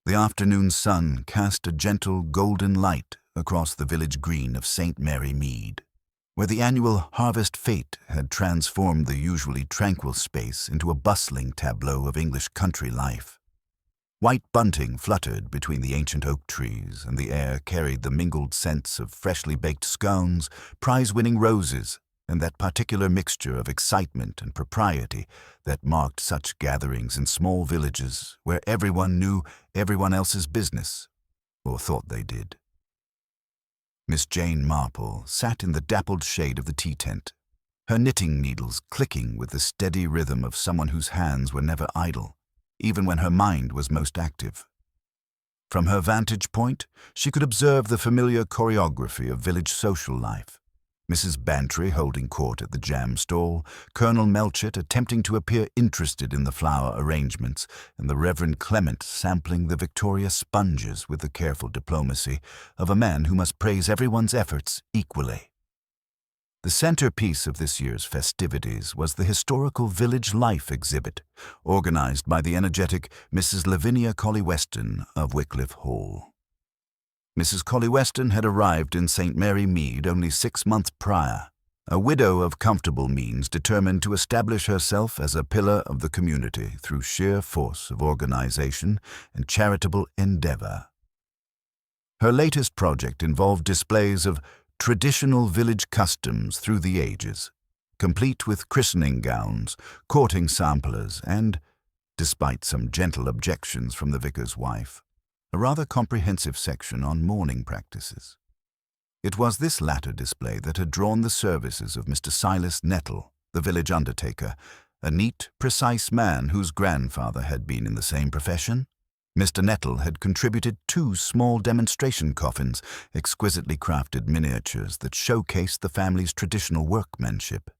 The afternoon sun cast a gentle golden light across the village green of St. Mary Mead, where the annual harvest fete had transformed the usually tranquil space into a bustling tableau of English country life. White bunting fluttered between the ancient oak trees, and the air carried the mingled scents of freshly baked scones, prize-winning roses, and that particular mixture of excitement and propriety that marked such gatherings in small villages where everyone knew everyone else's business, or thought they did. Miss Jane Marple sat in the dappled shade of the tea-tent, her knitting needles clicking with the steady rhythm of someone whose hands were never idle, even when her mind was most active. From her vantage point, she could observe the familiar choreography of village social life. Mrs. Bantry holding court at the jam stall, Colonel Melchett attempting to appear interested in the flower arrangements, and the Reverend Clement sampling the Victoria sponges with the careful diplomacy of a man who must praise everyone's efforts equally. The centerpiece of this year's festivities was the historical village life exhibit, organized by the energetic Mrs. Lavinia Colley-Weston of Wycliffe Hall. Mrs. Colley-Weston had arrived in St. Mary Mead only 6 months prior, a widow of comfortable means determined to establish herself as a pillar of the community through sheer force of organization and charitable endeavor. Her latest project involved displays of traditional village customs through the ages, complete with christening gowns, courting samplers, and, despite some gentle objections from the vicar's wife, a rather comprehensive section on mourning practices. It was this latter display that had drawn the services of Mr. Silas Nettle, the village undertaker, a neat, precise man whose grandfather had been in the same profession. Mr. Nettle had contributed 2 small demonstration coffins, exquisitely crafted miniatures that showcased the family's traditional workmanship.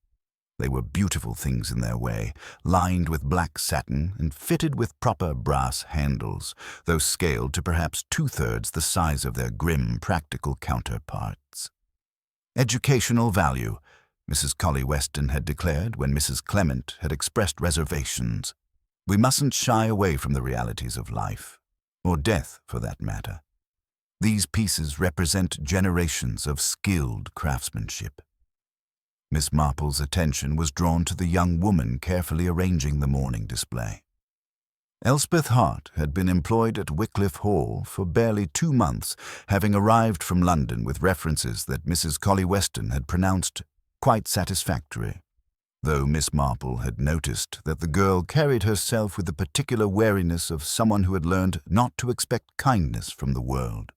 They were beautiful things in their way, lined with black satin and fitted with proper brass handles, though scaled to perhaps 2/3 the size of their grim, practical counterparts. Educational value, Mrs. Colley-Weston had declared when Mrs. Clement had expressed reservations. We mustn't shy away from the realities of life, or death for that matter. These pieces represent generations of skilled craftsmanship. Miss Marple's attention was drawn to the young woman carefully arranging the mourning display. Elspeth Hart had been employed at Wycliffe Hall for barely 2 months, having arrived from London with references that Mrs. Colley-Weston had pronounced quite satisfactory, though Miss Marple had noticed that the girl carried herself with the particular wariness of someone who had learned not to expect kindness from the world.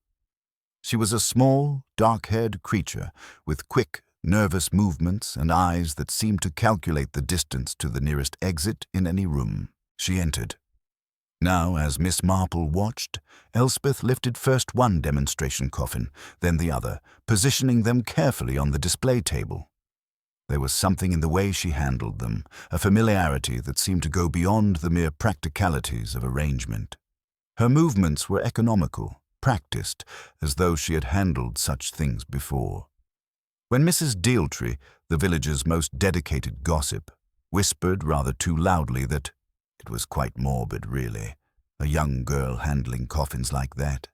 She was a small, dark-haired creature with quick, nervous movements and eyes that seemed to calculate the distance to the nearest exit in any room. She entered. Now, as Miss Marple watched, Elspeth lifted first one demonstration coffin, then the other, positioning them carefully on the display table. There was something in the way she handled them, a familiarity that seemed to go beyond the mere practicalities of arrangement. Her movements were economical, practiced, as though she had handled such things before. When Mrs. Dealtree, the village's most dedicated gossip, whispered rather too loudly that it was quite morbid, really, a young girl handling coffins like that,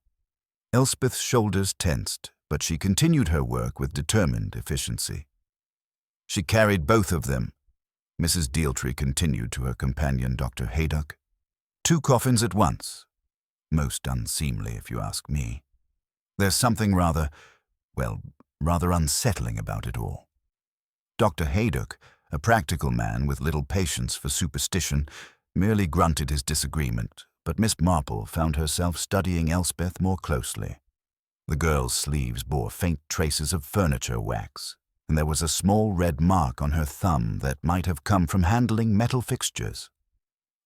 Elspeth's shoulders tensed, but she continued her work with determined efficiency. She carried both of them, Mrs. Dealtree continued to her companion, Dr. Haydock. 2 coffins at once. Most unseemly, if you ask me. There's something rather unsettling about it all. Dr. Haydock, a practical man with little patience for superstition, merely grunted his disagreement, but Miss Marple found herself studying Elspeth more closely. The girl's sleeves bore faint traces of furniture wax, and there was a small red mark on her thumb that might have come from handling metal fixtures.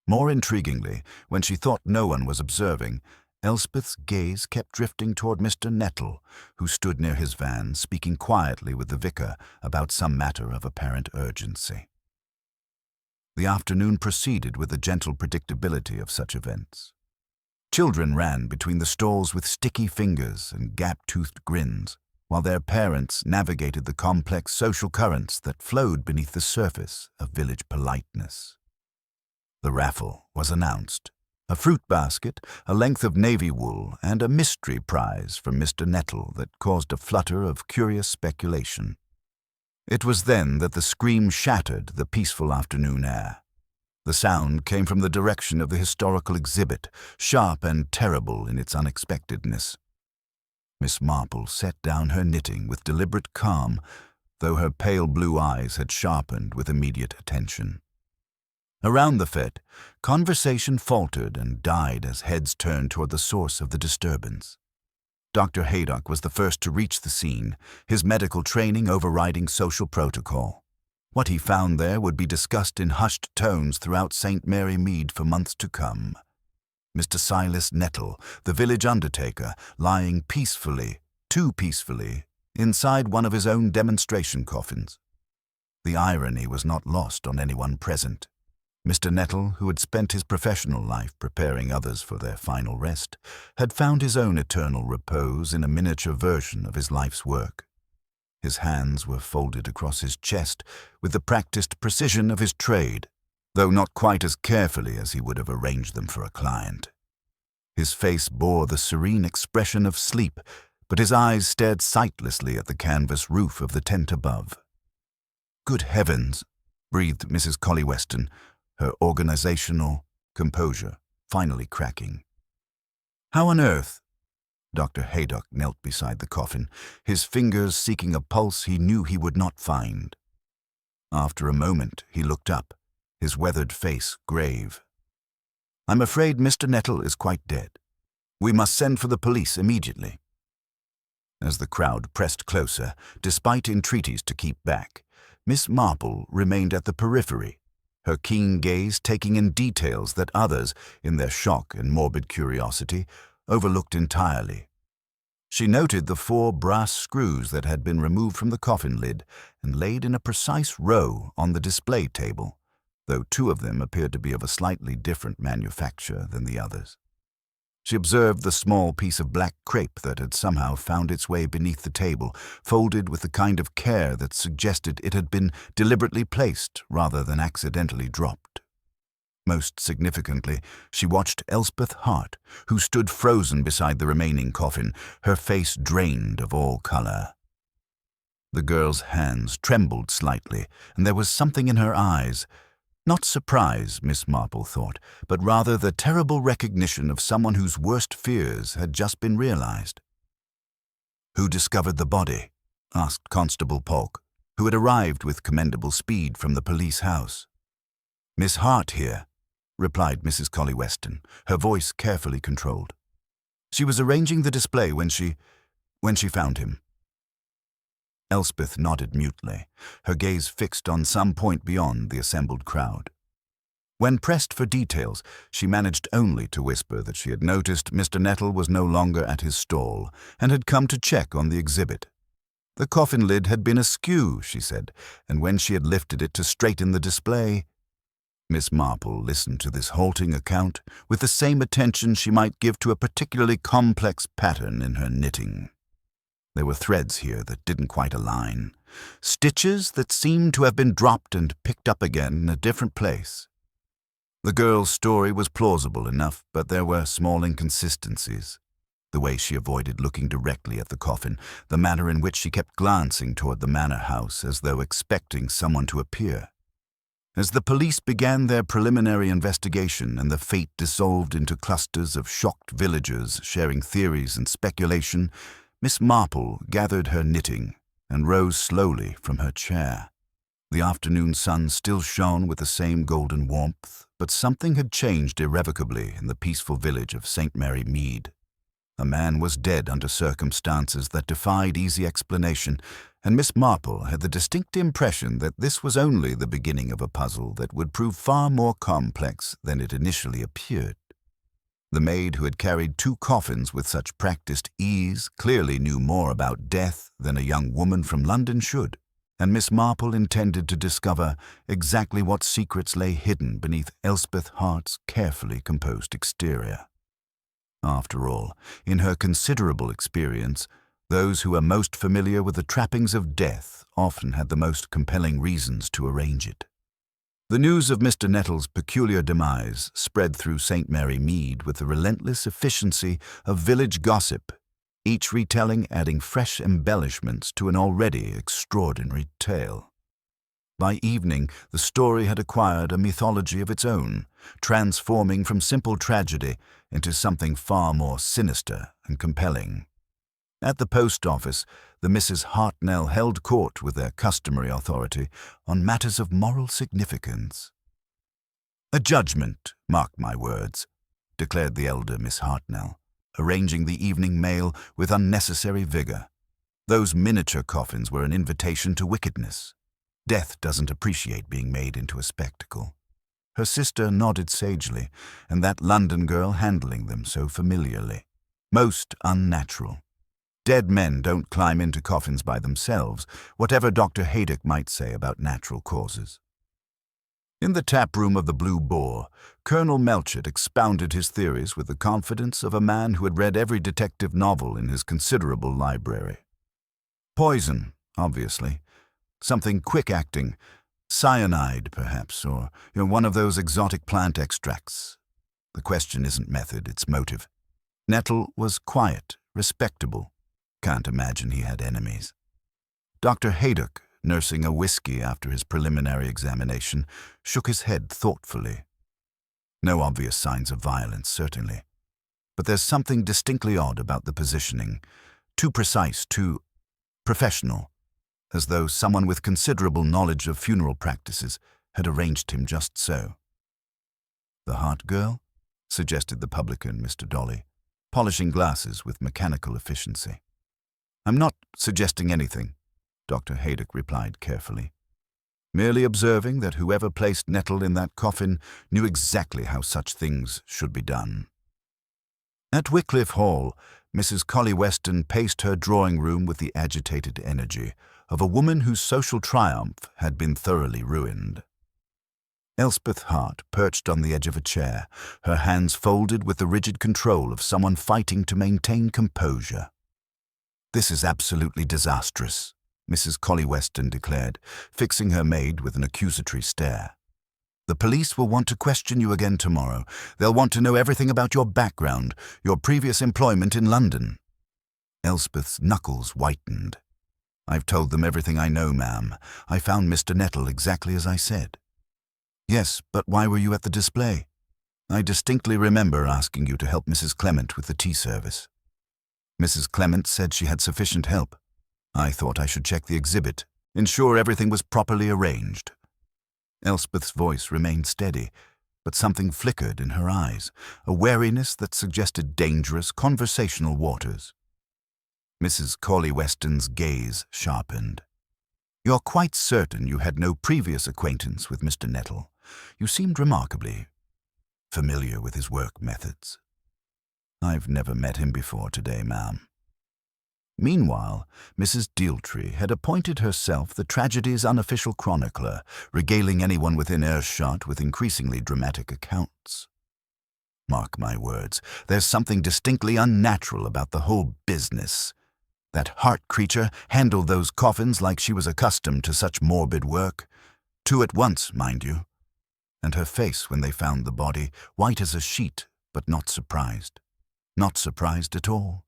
More intriguingly, when she thought no one was observing, Elspeth's gaze kept drifting toward Mr. Nettle, who stood near his van, speaking quietly with the vicar about some matter of apparent urgency. The afternoon proceeded with the gentle predictability of such events. Children ran between the stalls with sticky fingers and gap-toothed grins, while their parents navigated the complex social currents that flowed beneath the surface of village politeness. The raffle was announced, a fruit basket, a length of navy wool, and a mystery prize from Mr. Nettle that caused a flutter of curious speculation. It was then that the scream shattered the peaceful afternoon air. The sound came from the direction of the historical exhibit, sharp and terrible in its unexpectedness. Miss Marple set down her knitting with deliberate calm, though her pale blue eyes had sharpened with immediate attention. Around the fete, conversation faltered and died as heads turned toward the source of the disturbance. Dr. Haydock was the first to reach the scene, his medical training overriding social protocol. What he found there would be discussed in hushed tones throughout St. Mary Mead for months to come. Mr. Silas Nettle, the village undertaker, lying peacefully, too peacefully, inside one of his own demonstration coffins. The irony was not lost on anyone present. Mr. Nettle, who had spent his professional life preparing others for their final rest, had found his own eternal repose in a miniature version of his life's work. His hands were folded across his chest with the practiced precision of his trade, though not quite as carefully as he would have arranged them for a client. His face bore the serene expression of sleep, but his eyes stared sightlessly at the canvas roof of the tent above. "Good heavens," breathed Mrs. Colley Weston, her organizational composure finally cracking. "How on earth?" Dr. Haydock knelt beside the coffin, his fingers seeking a pulse he knew he would not find. After a moment, he looked up, his weathered face grave. "I'm afraid Mr. Nettle is quite dead. We must send for the police immediately." As the crowd pressed closer, despite entreaties to keep back, Miss Marple remained at the periphery, her keen gaze taking in details that others, in their shock and morbid curiosity, overlooked entirely. She noted the 4 brass screws that had been removed from the coffin lid and laid in a precise row on the display table, though 2 of them appeared to be of a slightly different manufacture than the others. She observed the small piece of black crepe that had somehow found its way beneath the table, folded with the kind of care that suggested it had been deliberately placed rather than accidentally dropped. Most significantly, she watched Elspeth Hart, who stood frozen beside the remaining coffin, her face drained of all color. The girl's hands trembled slightly, and there was something in her eyes. Not surprise, Miss Marple thought, but rather the terrible recognition of someone whose worst fears had just been realized. "Who discovered the body?" asked Constable Polk, who had arrived with commendable speed from the police house. "Miss Hart here," replied Mrs. Colley Weston, her voice carefully controlled. "She was arranging the display when she found him." Elspeth nodded mutely, her gaze fixed on some point beyond the assembled crowd. When pressed for details, she managed only to whisper that she had noticed Mr. Nettle was no longer at his stall and had come to check on the exhibit. The coffin lid had been askew, she said, and when she had lifted it to straighten the display— Miss Marple listened to this halting account with the same attention she might give to a particularly complex pattern in her knitting. There were threads here that didn't quite align, stitches that seemed to have been dropped and picked up again in a different place. The girl's story was plausible enough, but there were small inconsistencies. The way she avoided looking directly at the coffin, the manner in which she kept glancing toward the manor house as though expecting someone to appear. As the police began their preliminary investigation and the fate dissolved into clusters of shocked villagers sharing theories and speculation, Miss Marple gathered her knitting and rose slowly from her chair. The afternoon sun still shone with the same golden warmth, but something had changed irrevocably in the peaceful village of St. Mary Mead. A man was dead under circumstances that defied easy explanation, and Miss Marple had the distinct impression that this was only the beginning of a puzzle that would prove far more complex than it initially appeared. The maid who had carried 2 coffins with such practiced ease clearly knew more about death than a young woman from London should, and Miss Marple intended to discover exactly what secrets lay hidden beneath Elspeth Hart's carefully composed exterior. After all, in her considerable experience, those who are most familiar with the trappings of death often had the most compelling reasons to arrange it. The news of Mr. Nettle's peculiar demise spread through St. Mary Mead with the relentless efficiency of village gossip, each retelling adding fresh embellishments to an already extraordinary tale. By evening, the story had acquired a mythology of its own, transforming from simple tragedy into something far more sinister and compelling. At the post office, the Misses Hartnell held court with their customary authority on matters of moral significance. "A judgment, mark my words," declared the elder Miss Hartnell, arranging the evening mail with unnecessary vigor. Those miniature coffins were an invitation to wickedness. Death doesn't appreciate being made into a spectacle. Her sister nodded sagely, and that London girl handling them so familiarly. Most unnatural. Dead men don't climb into coffins by themselves, whatever Dr. Haydock might say about natural causes. In the tap room of the Blue Boar, Colonel Melchett expounded his theories with the confidence of a man who had read every detective novel in his considerable library. Poison, obviously. Something quick-acting. Cyanide, perhaps, or one of those exotic plant extracts. The question isn't method, it's motive. Nettle was quiet, respectable. Can't imagine he had enemies. Dr. Haydock, nursing a whiskey after his preliminary examination, shook his head thoughtfully. No obvious signs of violence, certainly. But there's something distinctly odd about the positioning. Too precise, too professional, as though someone with considerable knowledge of funeral practices had arranged him just so. "The Hart girl?" suggested the publican, Mr. Dolly, polishing glasses with mechanical efficiency. "I'm not suggesting anything," Dr. Haydock replied carefully. "Merely observing that whoever placed Nettle in that coffin knew exactly how such things should be done." At Wycliffe Hall, Mrs. Colley Weston paced her drawing room with the agitated energy of a woman whose social triumph had been thoroughly ruined. Elspeth Hart perched on the edge of a chair, her hands folded with the rigid control of someone fighting to maintain composure. "This is absolutely disastrous," Mrs. Colley Weston declared, fixing her maid with an accusatory stare. "The police will want to question you again tomorrow. They'll want to know everything about your background, your previous employment in London." Elspeth's knuckles whitened. "I've told them everything I know, ma'am. I found Mr. Nettle exactly as I said." "Yes, but why were you at the display? I distinctly remember asking you to help Mrs. Clement with the tea service." "Mrs. Clement said she had sufficient help. I thought I should check the exhibit, ensure everything was properly arranged." Elspeth's voice remained steady, but something flickered in her eyes, a wariness that suggested dangerous conversational waters. Mrs. Colley Weston's gaze sharpened. "You're quite certain you had no previous acquaintance with Mr. Nettle? You seemed remarkably familiar with his work methods." "I've never met him before today, ma'am." Meanwhile, Mrs. Dealtree had appointed herself the tragedy's unofficial chronicler, regaling anyone within earshot with increasingly dramatic accounts. "Mark my words, there's something distinctly unnatural about the whole business. That Hart creature handled those coffins like she was accustomed to such morbid work. 2 at once, mind you. And her face when they found the body, white as a sheet, but not surprised. Not surprised at all."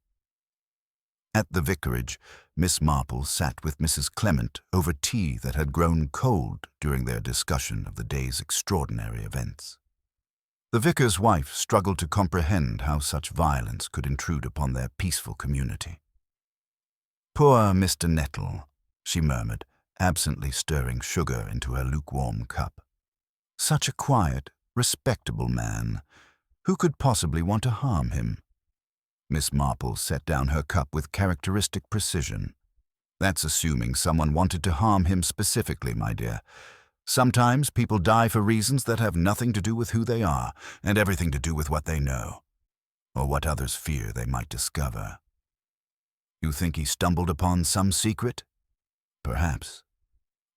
At the vicarage, Miss Marple sat with Mrs. Clement over tea that had grown cold during their discussion of the day's extraordinary events. The vicar's wife struggled to comprehend how such violence could intrude upon their peaceful community. "Poor Mr. Nettle," she murmured, absently stirring sugar into her lukewarm cup. "Such a quiet, respectable man. Who could possibly want to harm him?" Miss Marple set down her cup with characteristic precision. "That's assuming someone wanted to harm him specifically, my dear. Sometimes people die for reasons that have nothing to do with who they are, and everything to do with what they know, or what others fear they might discover." "You think he stumbled upon some secret?" "Perhaps.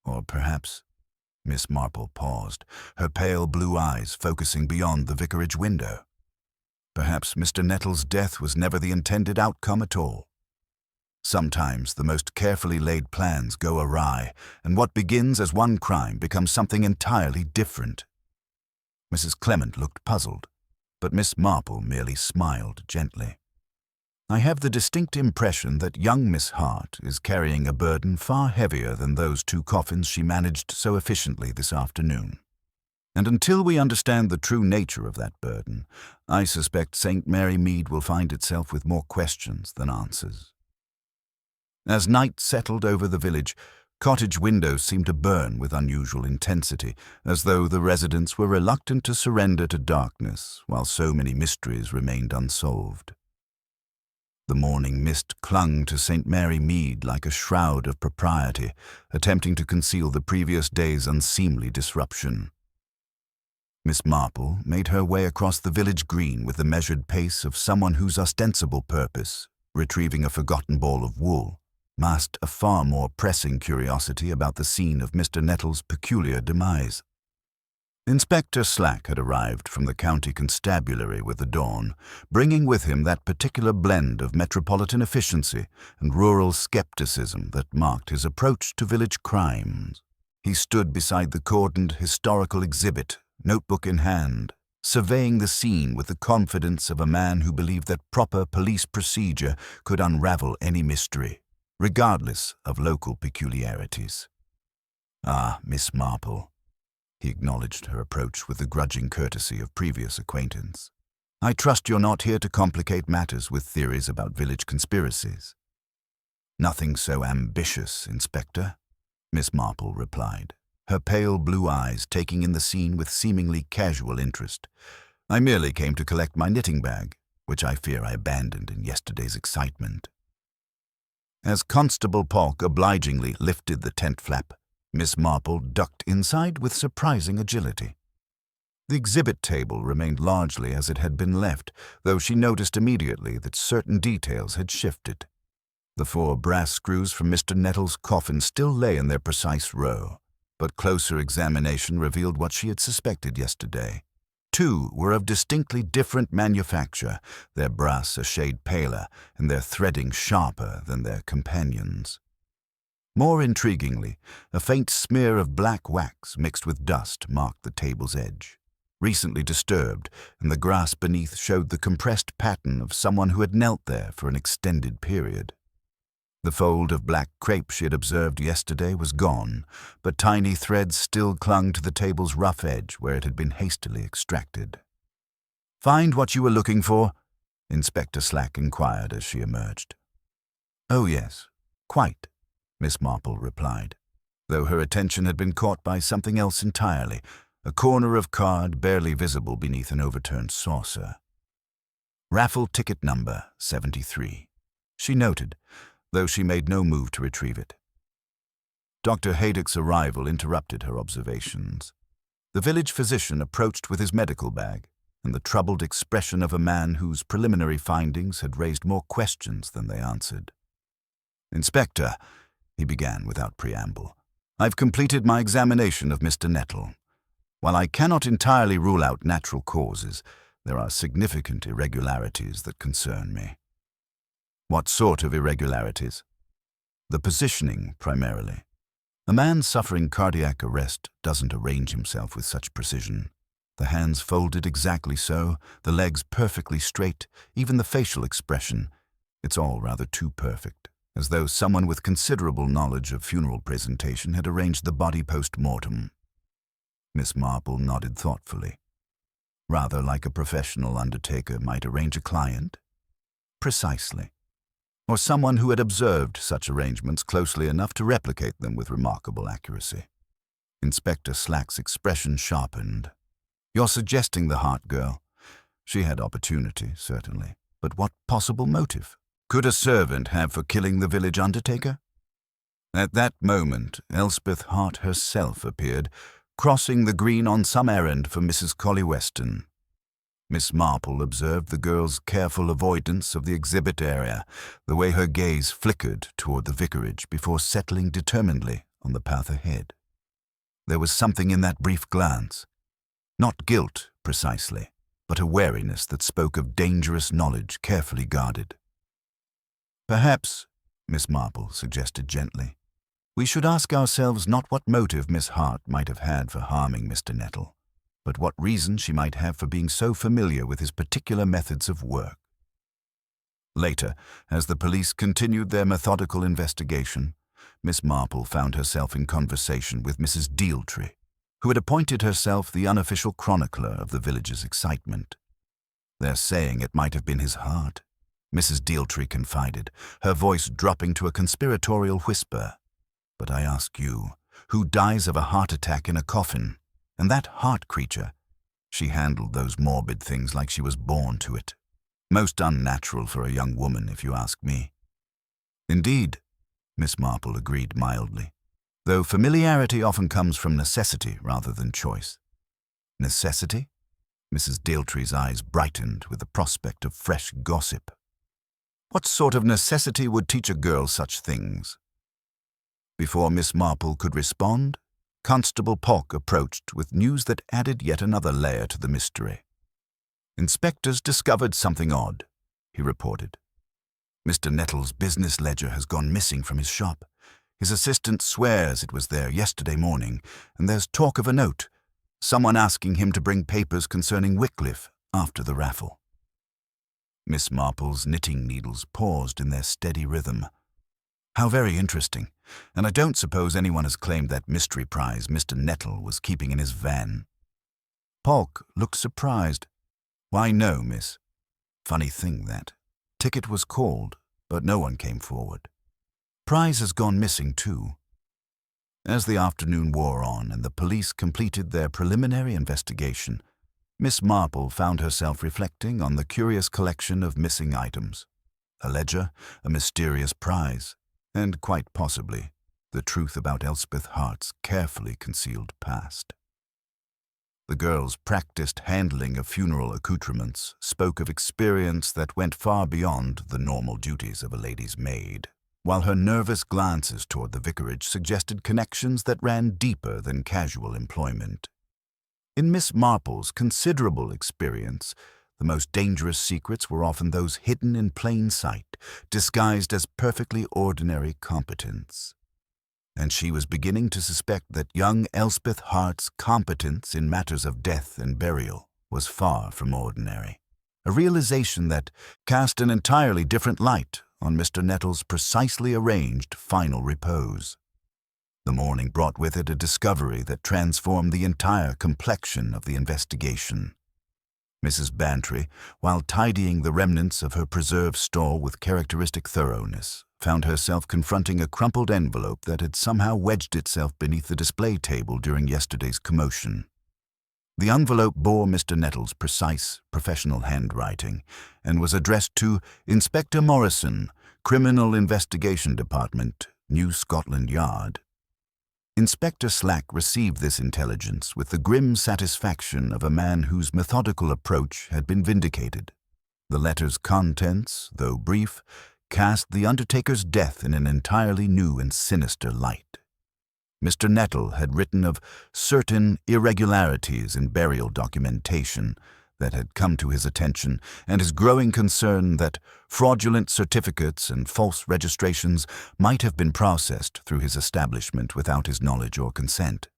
Or perhaps—" Miss Marple paused, her pale blue eyes focusing beyond the vicarage window. "Perhaps Mr. Nettle's death was never the intended outcome at all. Sometimes the most carefully laid plans go awry, and what begins as one crime becomes something entirely different. Mrs. Clement looked puzzled, but Miss Marple merely smiled gently. I have the distinct impression that young Miss Hart is carrying a burden far heavier than those 2 coffins she managed so efficiently this afternoon. And until we understand the true nature of that burden, I suspect St. Mary Mead will find itself with more questions than answers. As night settled over the village, cottage windows seemed to burn with unusual intensity, as though the residents were reluctant to surrender to darkness while so many mysteries remained unsolved. The morning mist clung to St. Mary Mead like a shroud of propriety, attempting to conceal the previous day's unseemly disruption. Miss Marple made her way across the village green with the measured pace of someone whose ostensible purpose, retrieving a forgotten ball of wool, masked a far more pressing curiosity about the scene of Mr. Nettle's peculiar demise. Inspector Slack had arrived from the county constabulary with the dawn, bringing with him that particular blend of metropolitan efficiency and rural skepticism that marked his approach to village crimes. He stood beside the cordoned historical exhibit, notebook in hand, surveying the scene with the confidence of a man who believed that proper police procedure could unravel any mystery, regardless of local peculiarities. "Ah, Miss Marple," he acknowledged her approach with the grudging courtesy of previous acquaintance. "I trust you're not here to complicate matters with theories about village conspiracies." "Nothing so ambitious, Inspector," Miss Marple replied, her pale blue eyes taking in the scene with seemingly casual interest. "I merely came to collect my knitting bag, which I fear I abandoned in yesterday's excitement." As Constable Polk obligingly lifted the tent flap, Miss Marple ducked inside with surprising agility. The exhibit table remained largely as it had been left, though she noticed immediately that certain details had shifted. The 4 brass screws from Mr. Nettle's coffin still lay in their precise row, but closer examination revealed what she had suspected yesterday. 2 were of distinctly different manufacture, their brass a shade paler and their threading sharper than their companions. More intriguingly, a faint smear of black wax mixed with dust marked the table's edge, recently disturbed, and the grass beneath showed the compressed pattern of someone who had knelt there for an extended period. The fold of black crepe she had observed yesterday was gone, but tiny threads still clung to the table's rough edge where it had been hastily extracted. "Find what you were looking for?" Inspector Slack inquired as she emerged. "Oh yes, quite," Miss Marple replied, though her attention had been caught by something else entirely, a corner of card barely visible beneath an overturned saucer. "Raffle ticket number 73, she noted, though she made no move to retrieve it. Dr. Haydock's arrival interrupted her observations. The village physician approached with his medical bag, and the troubled expression of a man whose preliminary findings had raised more questions than they answered. "Inspector," he began without preamble, "I've completed my examination of Mr. Nettle. While I cannot entirely rule out natural causes, there are significant irregularities that concern me." "What sort of irregularities?" "The positioning, primarily. A man suffering cardiac arrest doesn't arrange himself with such precision. The hands folded exactly so, the legs perfectly straight, even the facial expression. It's all rather too perfect, as though someone with considerable knowledge of funeral presentation had arranged the body post-mortem." Miss Marple nodded thoughtfully. "Rather like a professional undertaker might arrange a client?" "Precisely. Or someone who had observed such arrangements closely enough to replicate them with remarkable accuracy." Inspector Slack's expression sharpened. "You're suggesting the Hart girl. She had opportunity, certainly, but what possible motive could a servant have for killing the village undertaker?" At that moment, Elspeth Hart herself appeared, crossing the green on some errand for Mrs. Colley Weston. Miss Marple observed the girl's careful avoidance of the exhibit area, the way her gaze flickered toward the vicarage before settling determinedly on the path ahead. There was something in that brief glance, not guilt precisely, but a wariness that spoke of dangerous knowledge carefully guarded. "Perhaps," Miss Marple suggested gently. "We should ask ourselves not what motive Miss Hart might have had for harming Mr. Nettle, but what reason she might have for being so familiar with his particular methods of work." Later, as the police continued their methodical investigation, Miss Marple found herself in conversation with Mrs. Dealtree, who had appointed herself the unofficial chronicler of the village's excitement. "They're saying it might have been his heart," Mrs. Dealtree confided, her voice dropping to a conspiratorial whisper. "But I ask you, who dies of a heart attack in a coffin? And that heart creature, she handled those morbid things like she was born to it. Most unnatural for a young woman, if you ask me." "Indeed," Miss Marple agreed mildly, "though familiarity often comes from necessity rather than choice." "Necessity?" Mrs. Dealtree's eyes brightened with the prospect of fresh gossip. "What sort of necessity would teach a girl such things?" Before Miss Marple could respond, Constable Polk approached with news that added yet another layer to the mystery. "Inspectors discovered something odd," he reported. "Mr. Nettle's business ledger has gone missing from his shop. His assistant swears it was there yesterday morning, and there's talk of a note, someone asking him to bring papers concerning Wycliffe after the raffle." Miss Marple's knitting needles paused in their steady rhythm. "How very interesting. And I don't suppose anyone has claimed that mystery prize Mr. Nettle was keeping in his van?" Polk looked surprised. "Why, no, miss. Funny thing, that. Ticket was called, but no one came forward. Prize has gone missing, too." As the afternoon wore on and the police completed their preliminary investigation, Miss Marple found herself reflecting on the curious collection of missing items. A ledger, a mysterious prize, and quite possibly the truth about Elspeth Hart's carefully concealed past. The girl's practiced handling of funeral accoutrements spoke of experience that went far beyond the normal duties of a lady's maid, while her nervous glances toward the vicarage suggested connections that ran deeper than casual employment. In Miss Marple's considerable experience, the most dangerous secrets were often those hidden in plain sight, disguised as perfectly ordinary competence. And she was beginning to suspect that young Elspeth Hart's competence in matters of death and burial was far from ordinary, a realization that cast an entirely different light on Mr. Nettle's precisely arranged final repose. The morning brought with it a discovery that transformed the entire complexion of the investigation. Mrs. Bantry, while tidying the remnants of her preserve store with characteristic thoroughness, found herself confronting a crumpled envelope that had somehow wedged itself beneath the display table during yesterday's commotion. The envelope bore Mr. Nettle's precise, professional handwriting and was addressed to Inspector Morrison, Criminal Investigation Department, New Scotland Yard. Inspector Slack received this intelligence with the grim satisfaction of a man whose methodical approach had been vindicated. The letter's contents, though brief, cast the undertaker's death in an entirely new and sinister light. Mr. Nettle had written of certain irregularities in burial documentation that had come to his attention, and his growing concern that fraudulent certificates and false registrations might have been processed through his establishment without his knowledge or consent.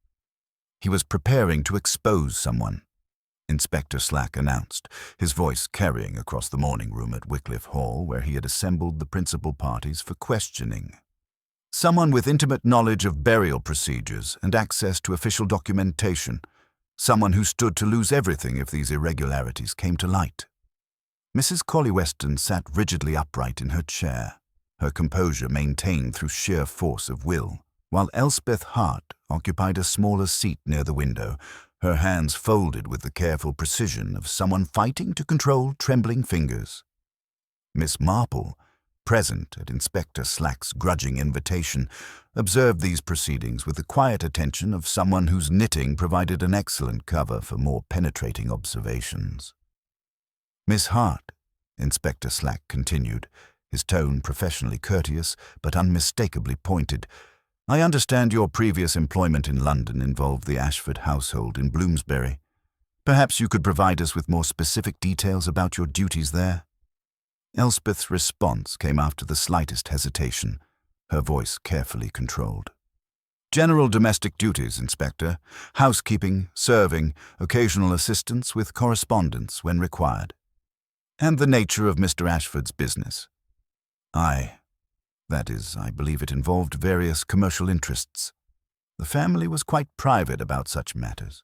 He was preparing to expose someone, Inspector Slack announced, his voice carrying across the morning room at Wycliffe Hall, where he had assembled the principal parties for questioning. Someone with intimate knowledge of burial procedures and access to official documentation, someone who stood to lose everything if these irregularities came to light. Mrs. Colley Weston sat rigidly upright in her chair, her composure maintained through sheer force of will, while Elspeth Hart occupied a smaller seat near the window, her hands folded with the careful precision of someone fighting to control trembling fingers. Miss Marple, present at Inspector Slack's grudging invitation, observed these proceedings with the quiet attention of someone whose knitting provided an excellent cover for more penetrating observations. "Miss Hart," Inspector Slack continued, his tone professionally courteous but unmistakably pointed, "I understand your previous employment in London involved the Ashford household in Bloomsbury. Perhaps you could provide us with more specific details about your duties there?" Elspeth's response came after the slightest hesitation, her voice carefully controlled. "General domestic duties, Inspector. Housekeeping, serving, occasional assistance with correspondence when required. And the nature of Mr. Ashford's business. That is, I believe it involved various commercial interests. The family was quite private about such matters."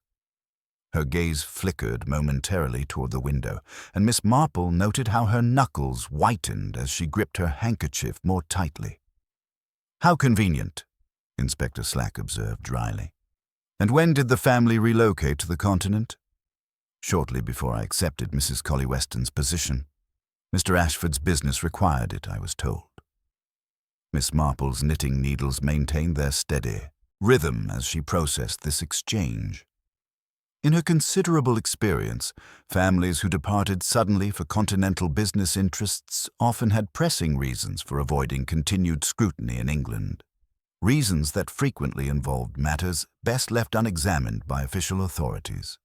Her gaze flickered momentarily toward the window, and Miss Marple noted how her knuckles whitened as she gripped her handkerchief more tightly. "How convenient," Inspector Slack observed dryly. "And when did the family relocate to the continent?" "Shortly before I accepted Mrs. Colley Weston's position. Mr. Ashford's business required it, I was told." Miss Marple's knitting needles maintained their steady rhythm as she processed this exchange. In her considerable experience, families who departed suddenly for continental business interests often had pressing reasons for avoiding continued scrutiny in England. Reasons that frequently involved matters best left unexamined by official authorities.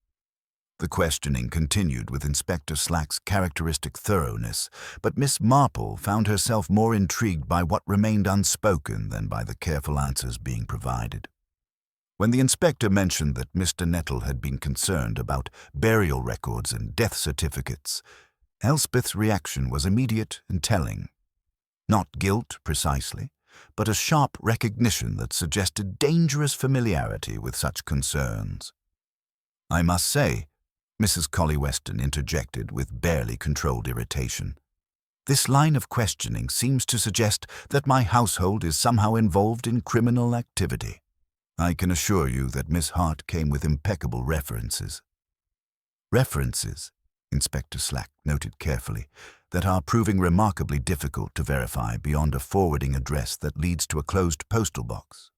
The questioning continued with Inspector Slack's characteristic thoroughness, but Miss Marple found herself more intrigued by what remained unspoken than by the careful answers being provided. When the inspector mentioned that Mr. Nettle had been concerned about burial records and death certificates, Elspeth's reaction was immediate and telling. Not guilt, precisely, but a sharp recognition that suggested dangerous familiarity with such concerns. "I must say," Mrs. Colley Weston interjected with barely controlled irritation, "this line of questioning seems to suggest that my household is somehow involved in criminal activity. I can assure you that Miss Hart came with impeccable references." "References," Inspector Slack noted carefully, "that are proving remarkably difficult to verify beyond a forwarding address that leads to a closed postal box."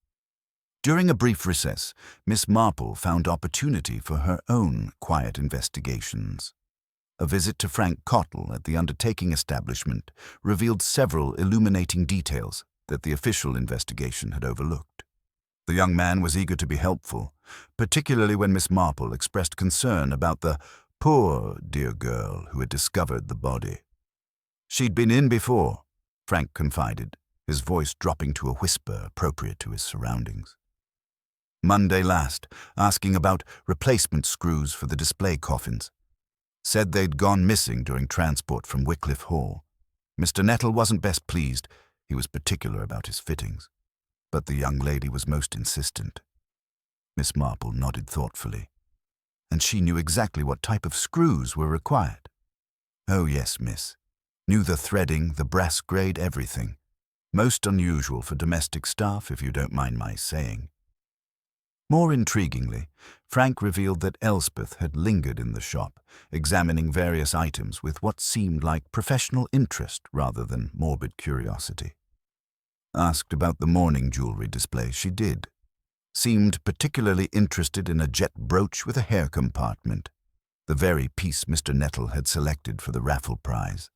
During a brief recess, Miss Marple found opportunity for her own quiet investigations. A visit to Frank Cottle at the undertaking establishment revealed several illuminating details that the official investigation had overlooked. The young man was eager to be helpful, particularly when Miss Marple expressed concern about the poor, dear girl who had discovered the body. "She'd been in before," Frank confided, his voice dropping to a whisper appropriate to his surroundings. "Monday last, asking about replacement screws for the display coffins. Said they'd gone missing during transport from Wycliffe Hall. Mr. Nettle wasn't best pleased. He was particular about his fittings. But the young lady was most insistent." Miss Marple nodded thoughtfully. "And she knew exactly what type of screws were required?" "Oh yes, miss. Knew the threading, the brass grade, everything. Most unusual for domestic staff, if you don't mind my saying." More intriguingly, Frank revealed that Elspeth had lingered in the shop, examining various items with what seemed like professional interest rather than morbid curiosity. Asked about the mourning jewelry display, she did. Seemed particularly interested in a jet brooch with a hair compartment, the very piece Mr. Nettle had selected for the raffle prize.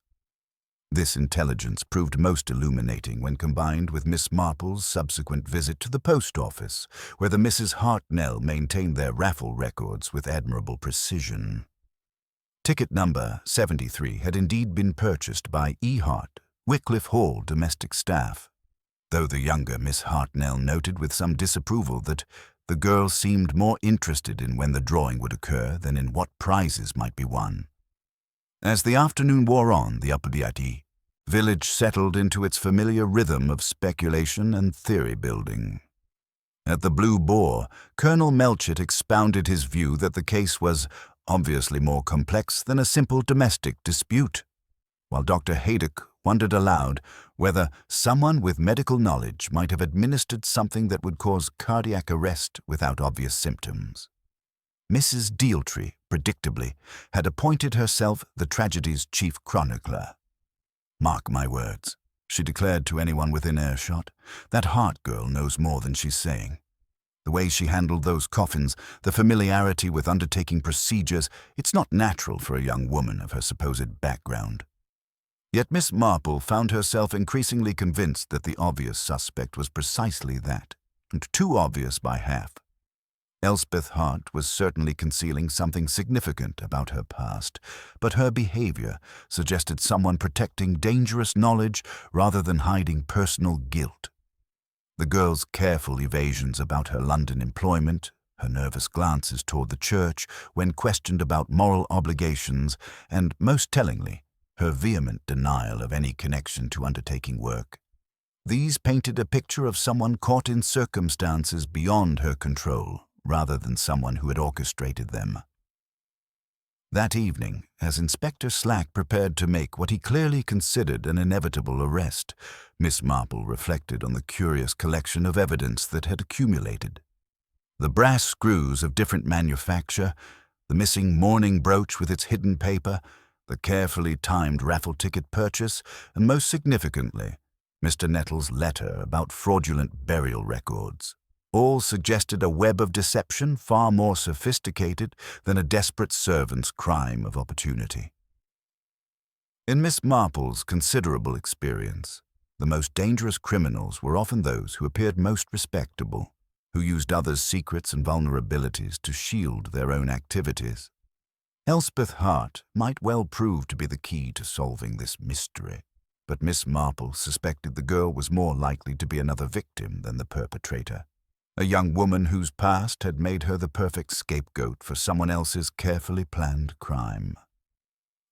This intelligence proved most illuminating when combined with Miss Marple's subsequent visit to the post office, where the Misses Hartnell maintained their raffle records with admirable precision. Ticket number 73 had indeed been purchased by E. Hart, Wycliffe Hall domestic staff, though the younger Miss Hartnell noted with some disapproval that the girl seemed more interested in when the drawing would occur than in what prizes might be won. As the afternoon wore on, the Upplebyati village settled into its familiar rhythm of speculation and theory-building. At the Blue Boar, Colonel Melchett expounded his view that the case was obviously more complex than a simple domestic dispute, while Dr. Haydock wondered aloud whether someone with medical knowledge might have administered something that would cause cardiac arrest without obvious symptoms. Mrs. Dealtree, predictably, had appointed herself the tragedy's chief chronicler. "Mark my words," she declared to anyone within earshot, "that Hart girl knows more than she's saying. The way she handled those coffins, the familiarity with undertaking procedures, it's not natural for a young woman of her supposed background." Yet Miss Marple found herself increasingly convinced that the obvious suspect was precisely that, and too obvious by half. Elspeth Hart was certainly concealing something significant about her past, but her behavior suggested someone protecting dangerous knowledge rather than hiding personal guilt. The girl's careful evasions about her London employment, her nervous glances toward the church when questioned about moral obligations, and, most tellingly, her vehement denial of any connection to undertaking work. These painted a picture of someone caught in circumstances beyond her control, rather than someone who had orchestrated them. That evening, as Inspector Slack prepared to make what he clearly considered an inevitable arrest, Miss Marple reflected on the curious collection of evidence that had accumulated. The brass screws of different manufacture, the missing mourning brooch with its hidden paper, the carefully timed raffle ticket purchase, and most significantly, Mr. Nettle's letter about fraudulent burial records. All suggested a web of deception far more sophisticated than a desperate servant's crime of opportunity. In Miss Marple's considerable experience, the most dangerous criminals were often those who appeared most respectable, who used others' secrets and vulnerabilities to shield their own activities. Elspeth Hart might well prove to be the key to solving this mystery, but Miss Marple suspected the girl was more likely to be another victim than the perpetrator. A young woman whose past had made her the perfect scapegoat for someone else's carefully planned crime.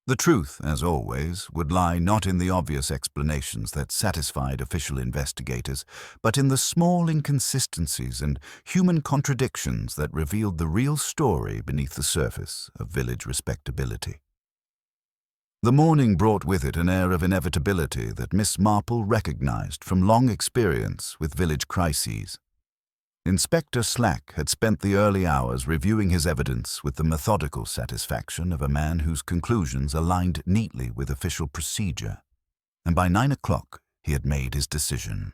The truth, as always, would lie not in the obvious explanations that satisfied official investigators, but in the small inconsistencies and human contradictions that revealed the real story beneath the surface of village respectability. The morning brought with it an air of inevitability that Miss Marple recognized from long experience with village crises. Inspector Slack had spent the early hours reviewing his evidence with the methodical satisfaction of a man whose conclusions aligned neatly with official procedure, and by 9 o'clock he had made his decision.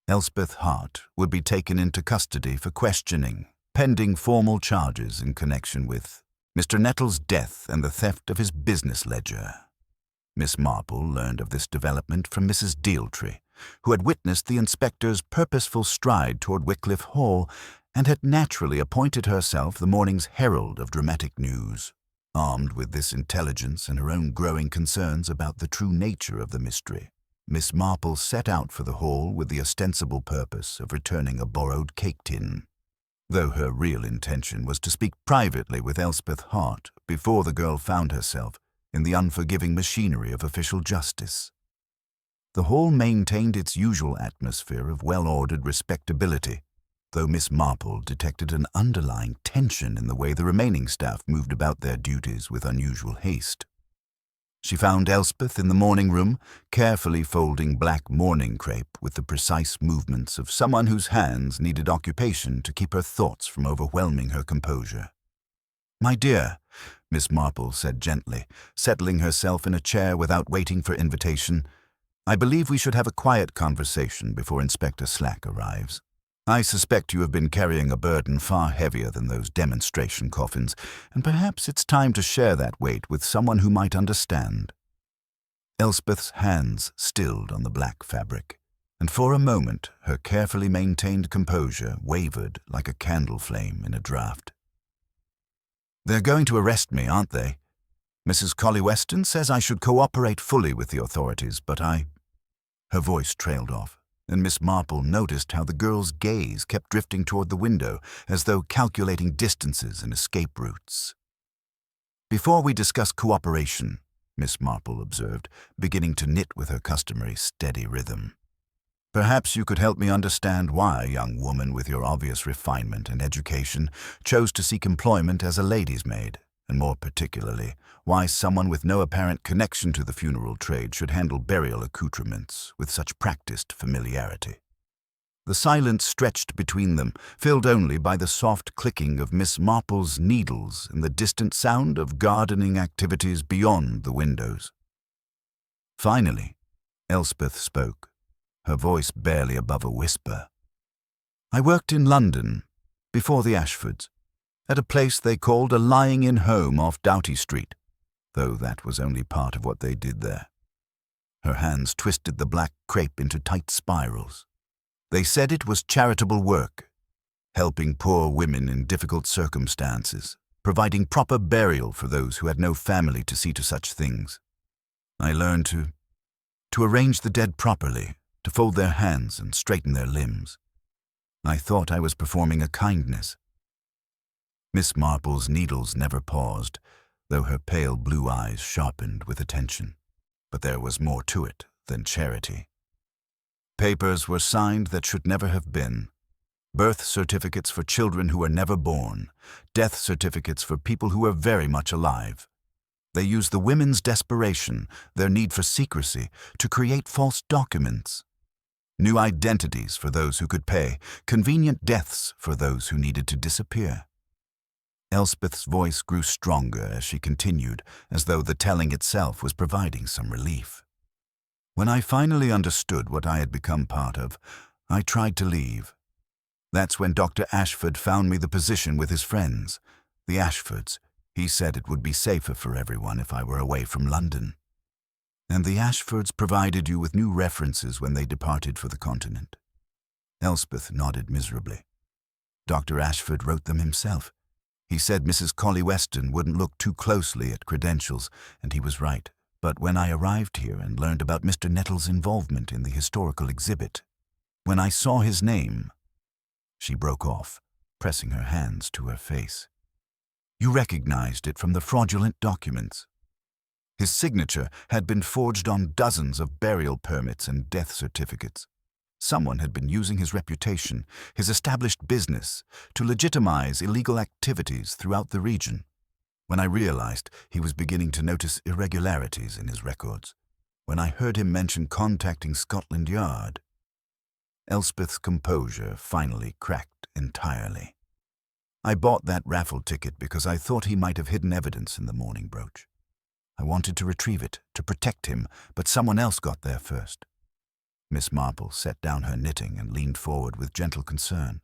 Elspeth Hart would be taken into custody for questioning, pending formal charges in connection with Mr. Nettle's death and the theft of his business ledger. Miss Marple learned of this development from Mrs. Dealtree, who had witnessed the inspector's purposeful stride toward Wycliffe Hall and had naturally appointed herself the morning's herald of dramatic news. Armed with this intelligence and her own growing concerns about the true nature of the mystery, Miss Marple set out for the hall with the ostensible purpose of returning a borrowed cake tin, though her real intention was to speak privately with Elspeth Hart before the girl found herself in the unforgiving machinery of official justice. The hall maintained its usual atmosphere of well-ordered respectability, though Miss Marple detected an underlying tension in the way the remaining staff moved about their duties with unusual haste. She found Elspeth in the morning room, carefully folding black mourning crepe with the precise movements of someone whose hands needed occupation to keep her thoughts from overwhelming her composure. "My dear," Miss Marple said gently, settling herself in a chair without waiting for invitation, "I believe we should have a quiet conversation before Inspector Slack arrives. I suspect you have been carrying a burden far heavier than those demonstration coffins, and perhaps it's time to share that weight with someone who might understand." Elspeth's hands stilled on the black fabric, and for a moment her carefully maintained composure wavered like a candle flame in a draught. "They're going to arrest me, aren't they? Mrs. Collie Weston says I should cooperate fully with the authorities, but I—" Her voice trailed off, and Miss Marple noticed how the girl's gaze kept drifting toward the window, as though calculating distances and escape routes. "Before we discuss cooperation," Miss Marple observed, beginning to knit with her customary steady rhythm, "perhaps you could help me understand why a young woman with your obvious refinement and education chose to seek employment as a lady's maid, and more particularly, why someone with no apparent connection to the funeral trade should handle burial accoutrements with such practiced familiarity." The silence stretched between them, filled only by the soft clicking of Miss Marple's needles and the distant sound of gardening activities beyond the windows. Finally, Elspeth spoke, her voice barely above a whisper. "I worked in London, before the Ashfords, at a place they called a lying-in home off Doughty Street, though that was only part of what they did there." Her hands twisted the black crepe into tight spirals. "They said it was charitable work. helping poor women in difficult circumstances, providing proper burial for those who had no family to see to such things. I learned to arrange the dead properly, to fold their hands and straighten their limbs. I thought I was performing a kindness. Miss Marple's needles never paused, though her pale blue eyes sharpened with attention. But there was more to it than charity. Papers were signed that should never have been. Birth certificates for children who were never born. Death certificates for people who were very much alive. They used the women's desperation, their need for secrecy, to create false documents. New identities for those who could pay, convenient deaths for those who needed to disappear. Elspeth's voice grew stronger as she continued, as though the telling itself was providing some relief. When I finally understood what I had become part of, I tried to leave. That's when Dr. Ashford found me the position with his friends, the Ashfords. He said it would be safer for everyone if I were away from London. And the Ashfords provided you with new references when they departed for the continent. Elspeth nodded miserably. Dr. Ashford wrote them himself. He said Mrs. Colley Weston wouldn't look too closely at credentials, and he was right. But when I arrived here and learned about Mr. Nettle's involvement in the historical exhibit, when I saw his name, she broke off, pressing her hands to her face. You recognized it from the fraudulent documents. His signature had been forged on dozens of burial permits and death certificates. Someone had been using his reputation, his established business, to legitimize illegal activities throughout the region. When I realized he was beginning to notice irregularities in his records, when I heard him mention contacting Scotland Yard, Elspeth's composure finally cracked entirely. I bought that raffle ticket because I thought he might have hidden evidence in the mourning brooch. I wanted to retrieve it, to protect him, but someone else got there first. Miss Marple set down her knitting and leaned forward with gentle concern.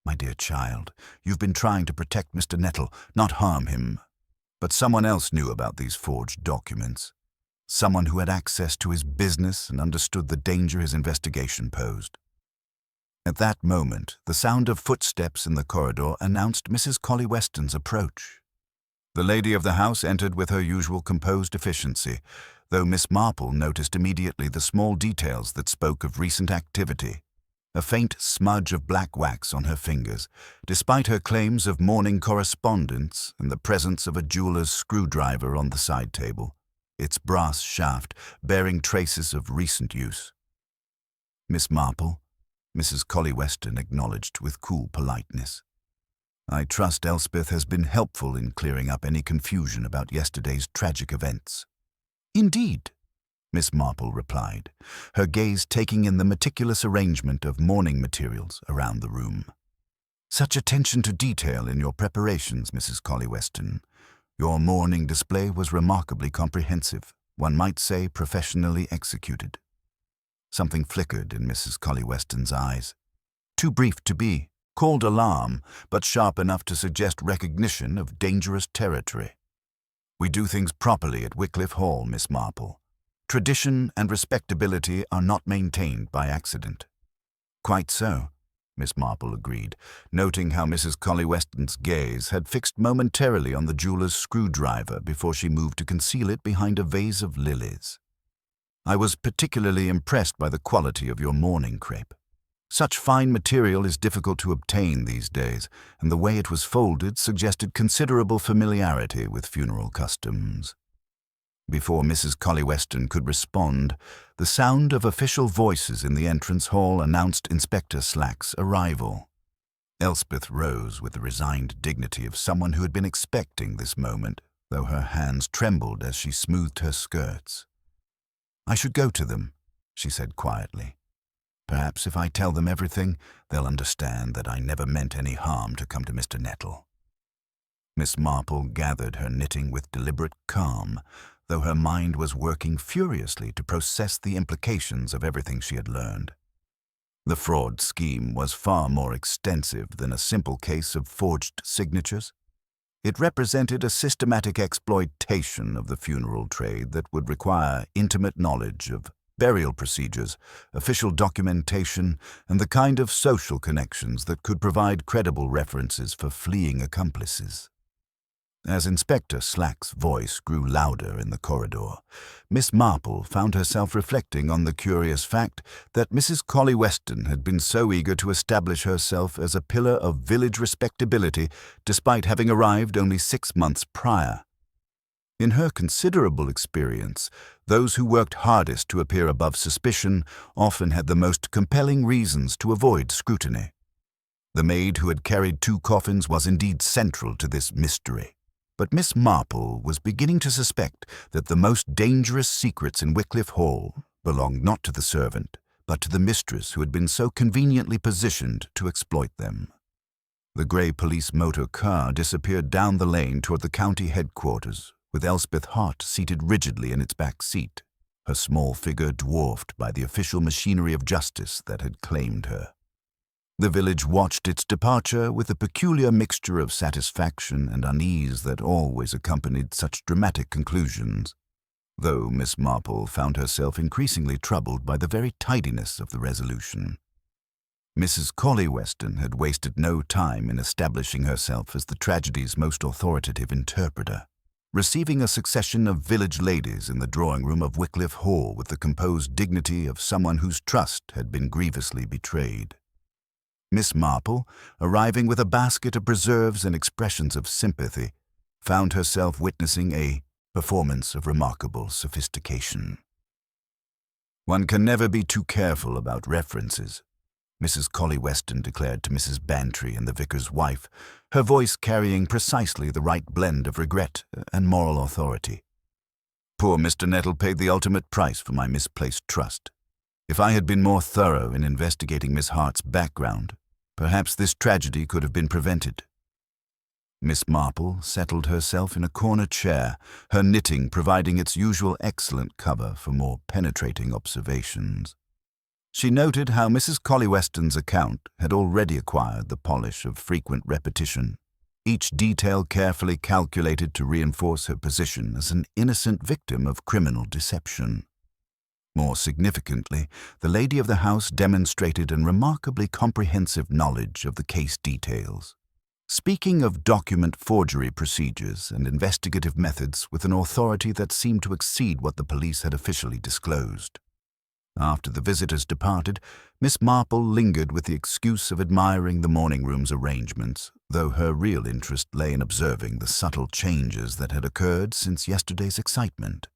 My dear child, you've been trying to protect Mr. Nettle, not harm him. But someone else knew about these forged documents. Someone who had access to his business and understood the danger his investigation posed. At that moment, the sound of footsteps in the corridor announced Mrs. Colley Weston's approach. The lady of the house entered with her usual composed efficiency, though Miss Marple noticed immediately the small details that spoke of recent activity. A faint smudge of black wax on her fingers, despite her claims of morning correspondence and the presence of a jeweler's screwdriver on the side table, its brass shaft bearing traces of recent use. Miss Marple, Mrs. Colley Weston acknowledged with cool politeness. I trust Elspeth has been helpful in clearing up any confusion about yesterday's tragic events. Indeed, Miss Marple replied, her gaze taking in the meticulous arrangement of mourning materials around the room. Such attention to detail in your preparations, Mrs. Colley Weston. Your mourning display was remarkably comprehensive, one might say professionally executed. Something flickered in Mrs. Colley Weston's eyes. Too brief to be called alarm, but sharp enough to suggest recognition of dangerous territory. We do things properly at Wycliffe Hall, Miss Marple. Tradition and respectability are not maintained by accident. Quite so, Miss Marple agreed, noting how Mrs. Colley Weston's gaze had fixed momentarily on the jeweler's screwdriver before she moved to conceal it behind a vase of lilies. I was particularly impressed by the quality of your mourning crepe. Such fine material is difficult to obtain these days, and the way it was folded suggested considerable familiarity with funeral customs. Before Mrs. Colley Weston could respond, the sound of official voices in the entrance hall announced Inspector Slack's arrival. Elspeth rose with the resigned dignity of someone who had been expecting this moment, though her hands trembled as she smoothed her skirts. I should go to them, she said quietly. Perhaps if I tell them everything, they'll understand that I never meant any harm to come to Mr. Nettle. Miss Marple gathered her knitting with deliberate calm, though her mind was working furiously to process the implications of everything she had learned. The fraud scheme was far more extensive than a simple case of forged signatures. It represented a systematic exploitation of the funeral trade that would require intimate knowledge of burial procedures, official documentation, and the kind of social connections that could provide credible references for fleeing accomplices. As Inspector Slack's voice grew louder in the corridor, Miss Marple found herself reflecting on the curious fact that Mrs. Colley Weston had been so eager to establish herself as a pillar of village respectability despite having arrived only 6 months prior. In her considerable experience, those who worked hardest to appear above suspicion often had the most compelling reasons to avoid scrutiny. The maid who had carried 2 coffins was indeed central to this mystery. But Miss Marple was beginning to suspect that the most dangerous secrets in Wycliffe Hall belonged not to the servant, but to the mistress who had been so conveniently positioned to exploit them. The grey police motor car disappeared down the lane toward the county headquarters, with Elspeth Hart seated rigidly in its back seat, her small figure dwarfed by the official machinery of justice that had claimed her. The village watched its departure with a peculiar mixture of satisfaction and unease that always accompanied such dramatic conclusions, though Miss Marple found herself increasingly troubled by the very tidiness of the resolution. Mrs. Colley Weston had wasted no time in establishing herself as the tragedy's most authoritative interpreter, receiving a succession of village ladies in the drawing-room of Wycliffe Hall with the composed dignity of someone whose trust had been grievously betrayed. Miss Marple, arriving with a basket of preserves and expressions of sympathy, found herself witnessing a performance of remarkable sophistication. "One can never be too careful about references," Mrs. Colley Weston declared to Mrs. Bantry and the vicar's wife, her voice carrying precisely the right blend of regret and moral authority. "Poor Mr. Nettle paid the ultimate price for my misplaced trust. If I had been more thorough in investigating Miss Hart's background, perhaps this tragedy could have been prevented." Miss Marple settled herself in a corner chair, her knitting providing its usual excellent cover for more penetrating observations. She noted how Mrs. Colley Weston's account had already acquired the polish of frequent repetition, each detail carefully calculated to reinforce her position as an innocent victim of criminal deception. More significantly, the lady of the house demonstrated a remarkably comprehensive knowledge of the case details, speaking of document forgery procedures and investigative methods with an authority that seemed to exceed what the police had officially disclosed. After the visitors departed, Miss Marple lingered with the excuse of admiring the morning room's arrangements, though her real interest lay in observing the subtle changes that had occurred since yesterday's excitement.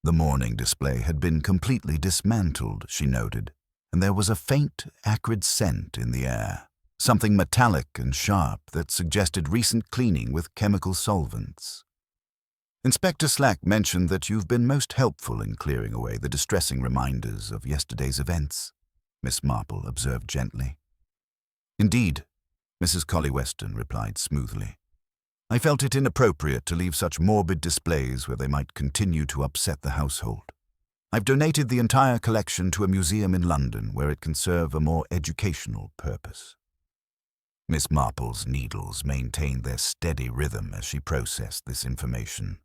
The mourning display had been completely dismantled, she noted, and there was a faint, acrid scent in the air, something metallic and sharp that suggested recent cleaning with chemical solvents. "Inspector Slack mentioned that you've been most helpful in clearing away the distressing reminders of yesterday's events," Miss Marple observed gently. "Indeed," Mrs. Colley Weston replied smoothly. "I felt it inappropriate to leave such morbid displays where they might continue to upset the household. I've donated the entire collection to a museum in London where it can serve a more educational purpose." Miss Marple's needles maintained their steady rhythm as she processed this information.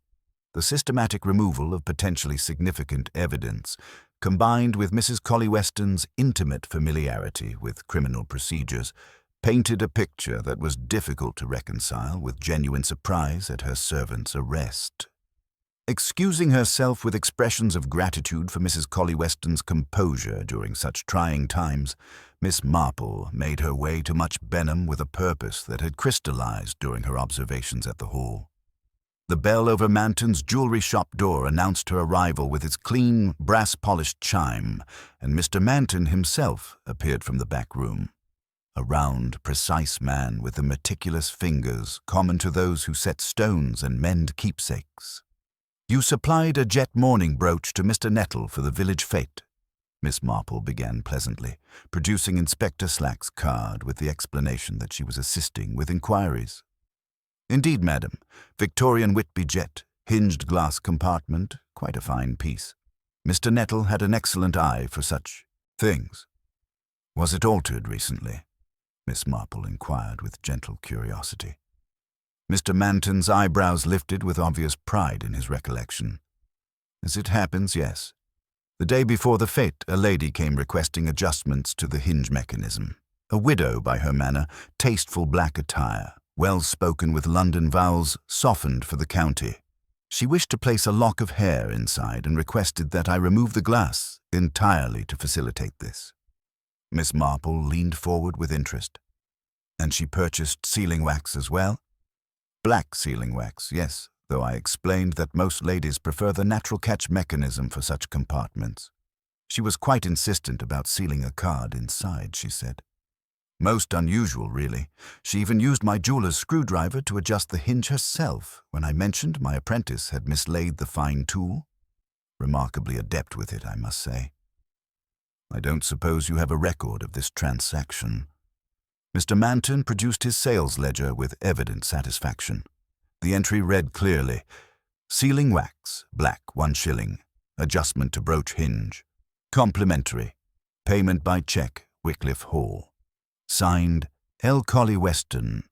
The systematic removal of potentially significant evidence, combined with Mrs. Colley Weston's intimate familiarity with criminal procedures, painted a picture that was difficult to reconcile with genuine surprise at her servant's arrest. Excusing herself with expressions of gratitude for Mrs. Colley Weston's composure during such trying times, Miss Marple made her way to Much Benham with a purpose that had crystallized during her observations at the Hall. The bell over Manton's jewelry shop door announced her arrival with its clean, brass-polished chime, and Mr. Manton himself appeared from the back room. A round, precise man with the meticulous fingers common to those who set stones and mend keepsakes. "You supplied a jet mourning brooch to Mr. Nettle for the village fete," Miss Marple began pleasantly, producing Inspector Slack's card with the explanation that she was assisting with inquiries. "Indeed, madam. Victorian Whitby jet, hinged glass compartment, quite a fine piece. Mr. Nettle had an excellent eye for such things." "Was it altered recently?" Miss Marple inquired with gentle curiosity. Mr. Manton's eyebrows lifted with obvious pride in his recollection. "As it happens, yes. The day before the fete, a lady came requesting adjustments to the hinge mechanism. A widow by her manner, tasteful black attire, well-spoken with London vowels, softened for the county. She wished to place a lock of hair inside and requested that I remove the glass entirely to facilitate this. Miss Marple leaned forward with interest. And she purchased sealing wax as well? Black sealing wax, yes, though I explained that most ladies prefer the natural catch mechanism for such compartments. She was quite insistent about sealing a card inside, she said. Most unusual, really. She even used my jeweler's screwdriver to adjust the hinge herself when I mentioned my apprentice had mislaid the fine tool. Remarkably adept with it, I must say. I don't suppose you have a record of this transaction. Mr. Manton produced his sales ledger with evident satisfaction. The entry read clearly, sealing wax, black, 1 shilling, adjustment to brooch hinge, complimentary, payment by cheque, Wycliffe Hall. Signed, L. Colley Weston.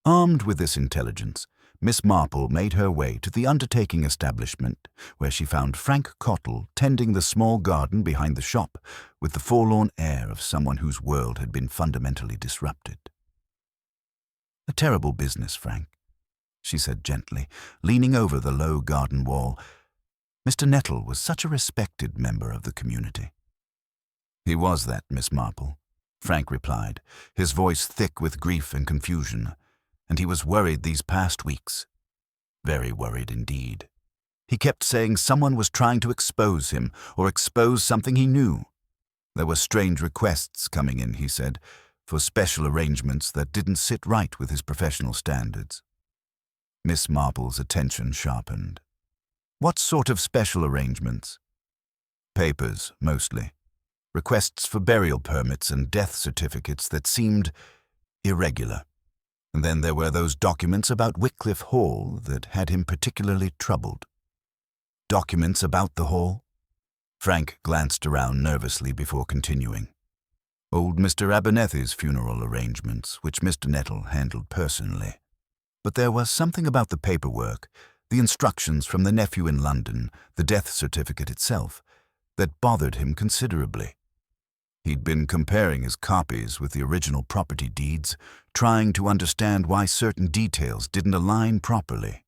Armed with this intelligence, Miss Marple made her way to the undertaking establishment, where she found Frank Cottle tending the small garden behind the shop with the forlorn air of someone whose world had been fundamentally disrupted. "A terrible business, Frank," she said gently, leaning over the low garden wall. Mr. Nettle was such a respected member of the community. "He was that, Miss Marple," Frank replied, his voice thick with grief and confusion, "and he was worried these past weeks. Very worried indeed. He kept saying someone was trying to expose him, or expose something he knew. There were strange requests coming in, he said, for special arrangements that didn't sit right with his professional standards." Miss Marple's attention sharpened. "What sort of special arrangements?" "Papers, mostly. Requests for burial permits and death certificates that seemed irregular. And then there were those documents about Wycliffe Hall that had him particularly troubled." "Documents about the hall?" Frank glanced around nervously before continuing. "Old Mr. Abernethy's funeral arrangements, which Mr. Nettle handled personally. But there was something about the paperwork, the instructions from the nephew in London, the death certificate itself, that bothered him considerably. He'd been comparing his copies with the original property deeds, trying to understand why certain details didn't align properly."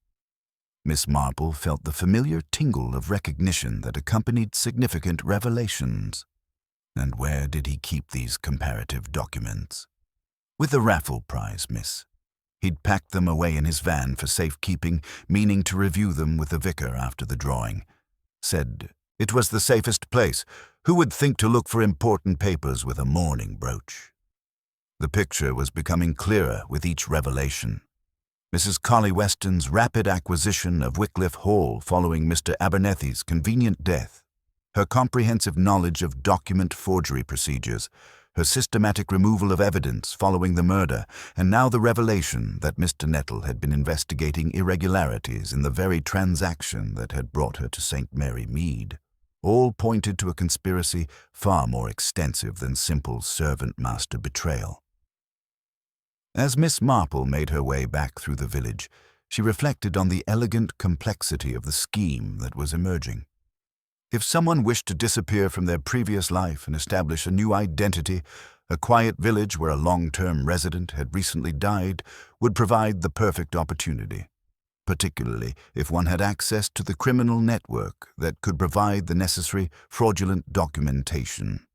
Miss Marple felt the familiar tingle of recognition that accompanied significant revelations. "And where did he keep these comparative documents?" "With the raffle prize, miss. He'd packed them away in his van for safekeeping, meaning to review them with the vicar after the drawing. Said it was the safest place. Who would think to look for important papers with a mourning brooch?" The picture was becoming clearer with each revelation. Mrs. Colley Weston's rapid acquisition of Wycliffe Hall following Mr. Abernethy's convenient death, her comprehensive knowledge of document forgery procedures, her systematic removal of evidence following the murder, and now the revelation that Mr. Nettle had been investigating irregularities in the very transaction that had brought her to St. Mary Mead, all pointed to a conspiracy far more extensive than simple servant-master betrayal. As Miss Marple made her way back through the village, she reflected on the elegant complexity of the scheme that was emerging. If someone wished to disappear from their previous life and establish a new identity, a quiet village where a long-term resident had recently died would provide the perfect opportunity, particularly if one had access to the criminal network that could provide the necessary fraudulent documentation.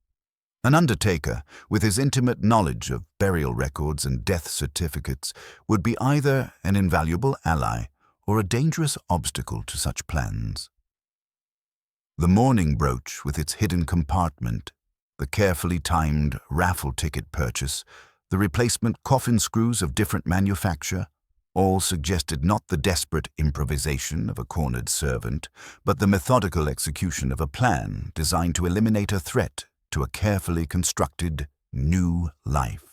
An undertaker, with his intimate knowledge of burial records and death certificates, would be either an invaluable ally or a dangerous obstacle to such plans. The mourning brooch with its hidden compartment, the carefully timed raffle ticket purchase, the replacement coffin screws of different manufacture, all suggested not the desperate improvisation of a cornered servant, but the methodical execution of a plan designed to eliminate a threat to a carefully constructed new life.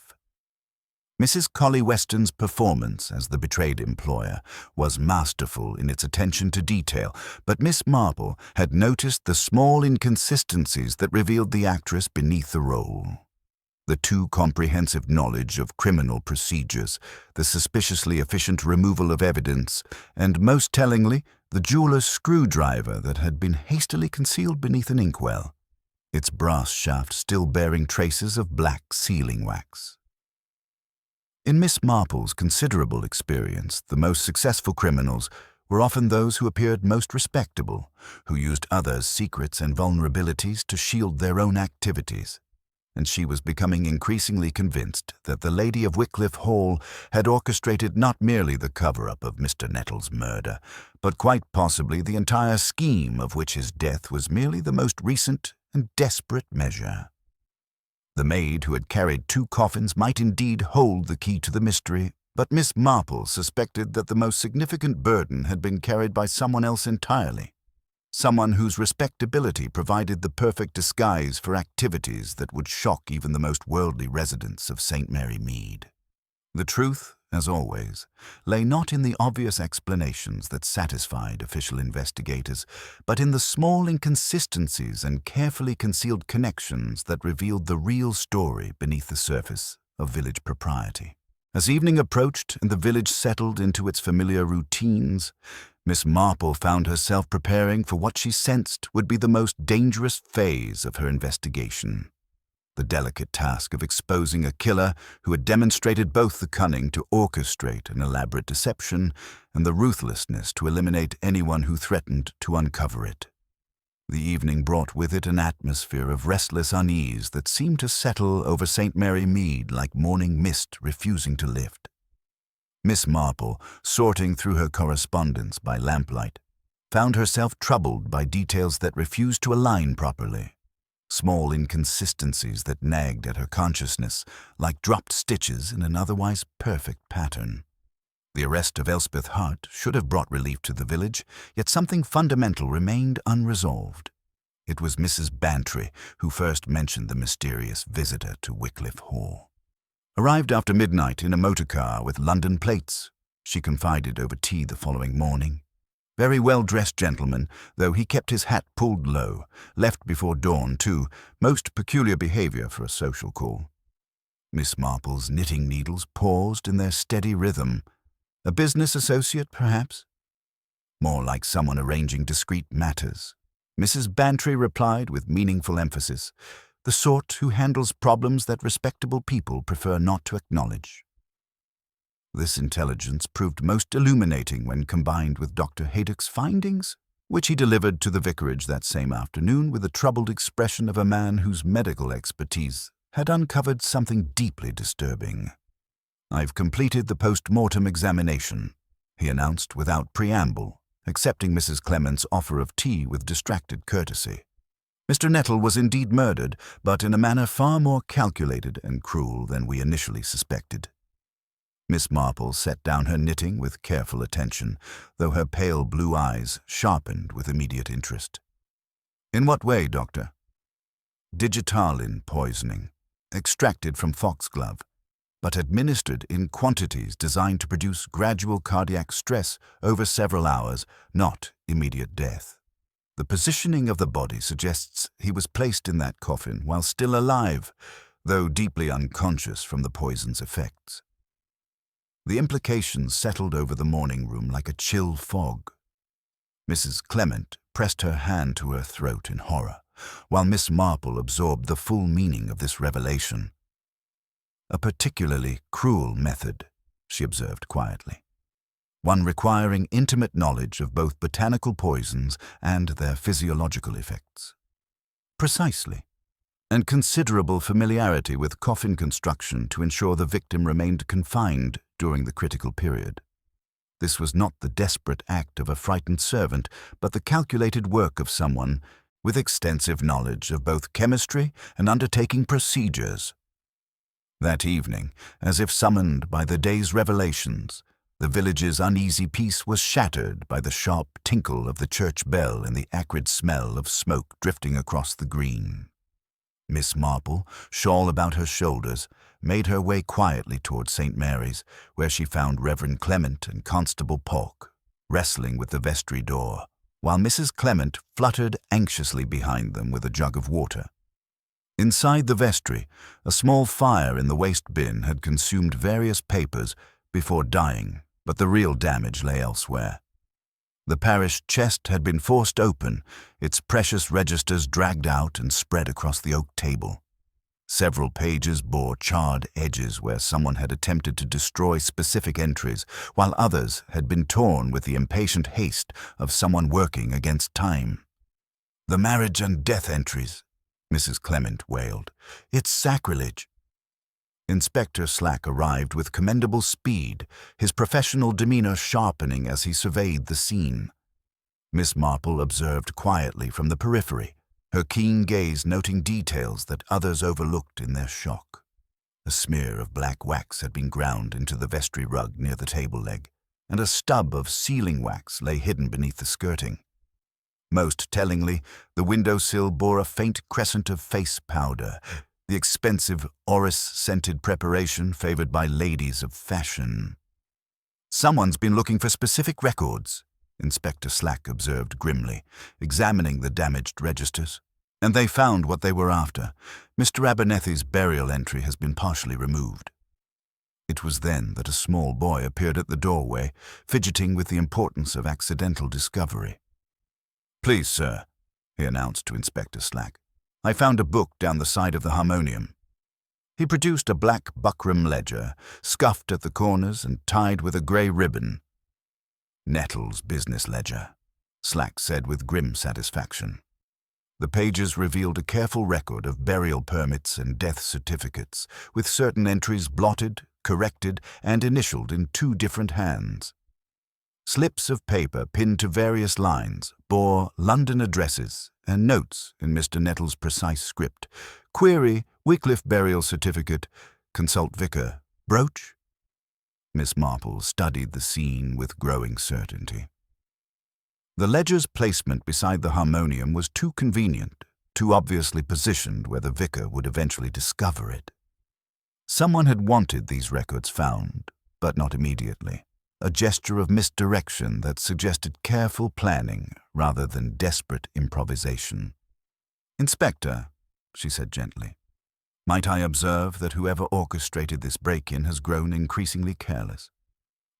Mrs. Colley Weston's performance as the betrayed employer was masterful in its attention to detail, but Miss Marple had noticed the small inconsistencies that revealed the actress beneath the role. The too comprehensive knowledge of criminal procedures, the suspiciously efficient removal of evidence, and most tellingly, the jeweller's screwdriver that had been hastily concealed beneath an inkwell, its brass shaft still bearing traces of black sealing wax. In Miss Marple's considerable experience, the most successful criminals were often those who appeared most respectable, who used others' secrets and vulnerabilities to shield their own activities, and she was becoming increasingly convinced that the Lady of Wycliffe Hall had orchestrated not merely the cover-up of Mr. Nettle's murder, but quite possibly the entire scheme of which his death was merely the most recent and desperate measure. The maid who had carried 2 coffins might indeed hold the key to the mystery, but Miss Marple suspected that the most significant burden had been carried by someone else entirely, someone whose respectability provided the perfect disguise for activities that would shock even the most worldly residents of St. Mary Mead. The truth, as always, lay not in the obvious explanations that satisfied official investigators, but in the small inconsistencies and carefully concealed connections that revealed the real story beneath the surface of village propriety. As evening approached and the village settled into its familiar routines, Miss Marple found herself preparing for what she sensed would be the most dangerous phase of her investigation. The delicate task of exposing a killer who had demonstrated both the cunning to orchestrate an elaborate deception and the ruthlessness to eliminate anyone who threatened to uncover it. The evening brought with it an atmosphere of restless unease that seemed to settle over St. Mary Mead like morning mist refusing to lift. Miss Marple, sorting through her correspondence by lamplight, found herself troubled by details that refused to align properly. Small inconsistencies that nagged at her consciousness like dropped stitches in an otherwise perfect pattern. The arrest of Elspeth Hart should have brought relief to the village, yet something fundamental remained unresolved. It was Mrs. Bantry who first mentioned the mysterious visitor to Wycliffe Hall. Arrived after midnight in a motor car with London plates, she confided over tea the following morning. Very well-dressed gentleman, though he kept his hat pulled low, left before dawn too, most peculiar behavior for a social call. Miss Marple's knitting needles paused in their steady rhythm. A business associate, perhaps? More like someone arranging discreet matters. Mrs. Bantry replied with meaningful emphasis, the sort who handles problems that respectable people prefer not to acknowledge. This intelligence proved most illuminating when combined with Dr. Haydock's findings, which he delivered to the vicarage that same afternoon with the troubled expression of a man whose medical expertise had uncovered something deeply disturbing. "I've completed the post-mortem examination," he announced without preamble, accepting Mrs. Clement's offer of tea with distracted courtesy. Mr. Nettle was indeed murdered, but in a manner far more calculated and cruel than we initially suspected. Miss Marple set down her knitting with careful attention, though her pale blue eyes sharpened with immediate interest. "In what way, Doctor?" "Digitalin poisoning, extracted from foxglove, but administered in quantities designed to produce gradual cardiac stress over several hours, not immediate death. The positioning of the body suggests he was placed in that coffin while still alive, though deeply unconscious from the poison's effects." The implications settled over the morning room like a chill fog. Mrs. Clement pressed her hand to her throat in horror, while Miss Marple absorbed the full meaning of this revelation. "A particularly cruel method," she observed quietly. "One requiring intimate knowledge of both botanical poisons and their physiological effects." "Precisely. And considerable familiarity with coffin construction to ensure the victim remained confined during the critical period. This was not the desperate act of a frightened servant, but the calculated work of someone with extensive knowledge of both chemistry and undertaking procedures." That evening, as if summoned by the day's revelations, the village's uneasy peace was shattered by the sharp tinkle of the church bell and the acrid smell of smoke drifting across the green. Miss Marple, shawl about her shoulders, made her way quietly toward St. Mary's, where she found Reverend Clement and Constable Polk wrestling with the vestry door, while Mrs. Clement fluttered anxiously behind them with a jug of water. Inside the vestry, a small fire in the waste bin had consumed various papers before dying, but the real damage lay elsewhere. The parish chest had been forced open, its precious registers dragged out and spread across the oak table. Several pages bore charred edges where someone had attempted to destroy specific entries, while others had been torn with the impatient haste of someone working against time. "The marriage and death entries," Mrs. Clement wailed. "It's sacrilege." Inspector Slack arrived with commendable speed, his professional demeanor sharpening as he surveyed the scene. Miss Marple observed quietly from the periphery, her keen gaze noting details that others overlooked in their shock. A smear of black wax had been ground into the vestry rug near the table leg, and a stub of sealing wax lay hidden beneath the skirting. Most tellingly, the windowsill bore a faint crescent of face powder, the expensive orris-scented preparation favored by ladies of fashion. "Someone's been looking for specific records," Inspector Slack observed grimly, examining the damaged registers. "And they found what they were after. Mr. Abernethy's burial entry has been partially removed." It was then that a small boy appeared at the doorway, fidgeting with the importance of accidental discovery. "Please, sir," he announced to Inspector Slack, "I found a book down the side of the harmonium." He produced a black buckram ledger, scuffed at the corners and tied with a grey ribbon. "Nettle's business ledger," Slack said with grim satisfaction. The pages revealed a careful record of burial permits and death certificates, with certain entries blotted, corrected, and initialed in 2 different hands. Slips of paper pinned to various lines bore London addresses and notes in Mr. Nettle's precise script. "Query, Wycliffe burial certificate. Consult vicar. Brooch?" Miss Marple studied the scene with growing certainty. The ledger's placement beside the harmonium was too convenient, too obviously positioned where the vicar would eventually discover it. Someone had wanted these records found, but not immediately. A gesture of misdirection that suggested careful planning rather than desperate improvisation. "Inspector," she said gently, "might I observe that whoever orchestrated this break-in has grown increasingly careless?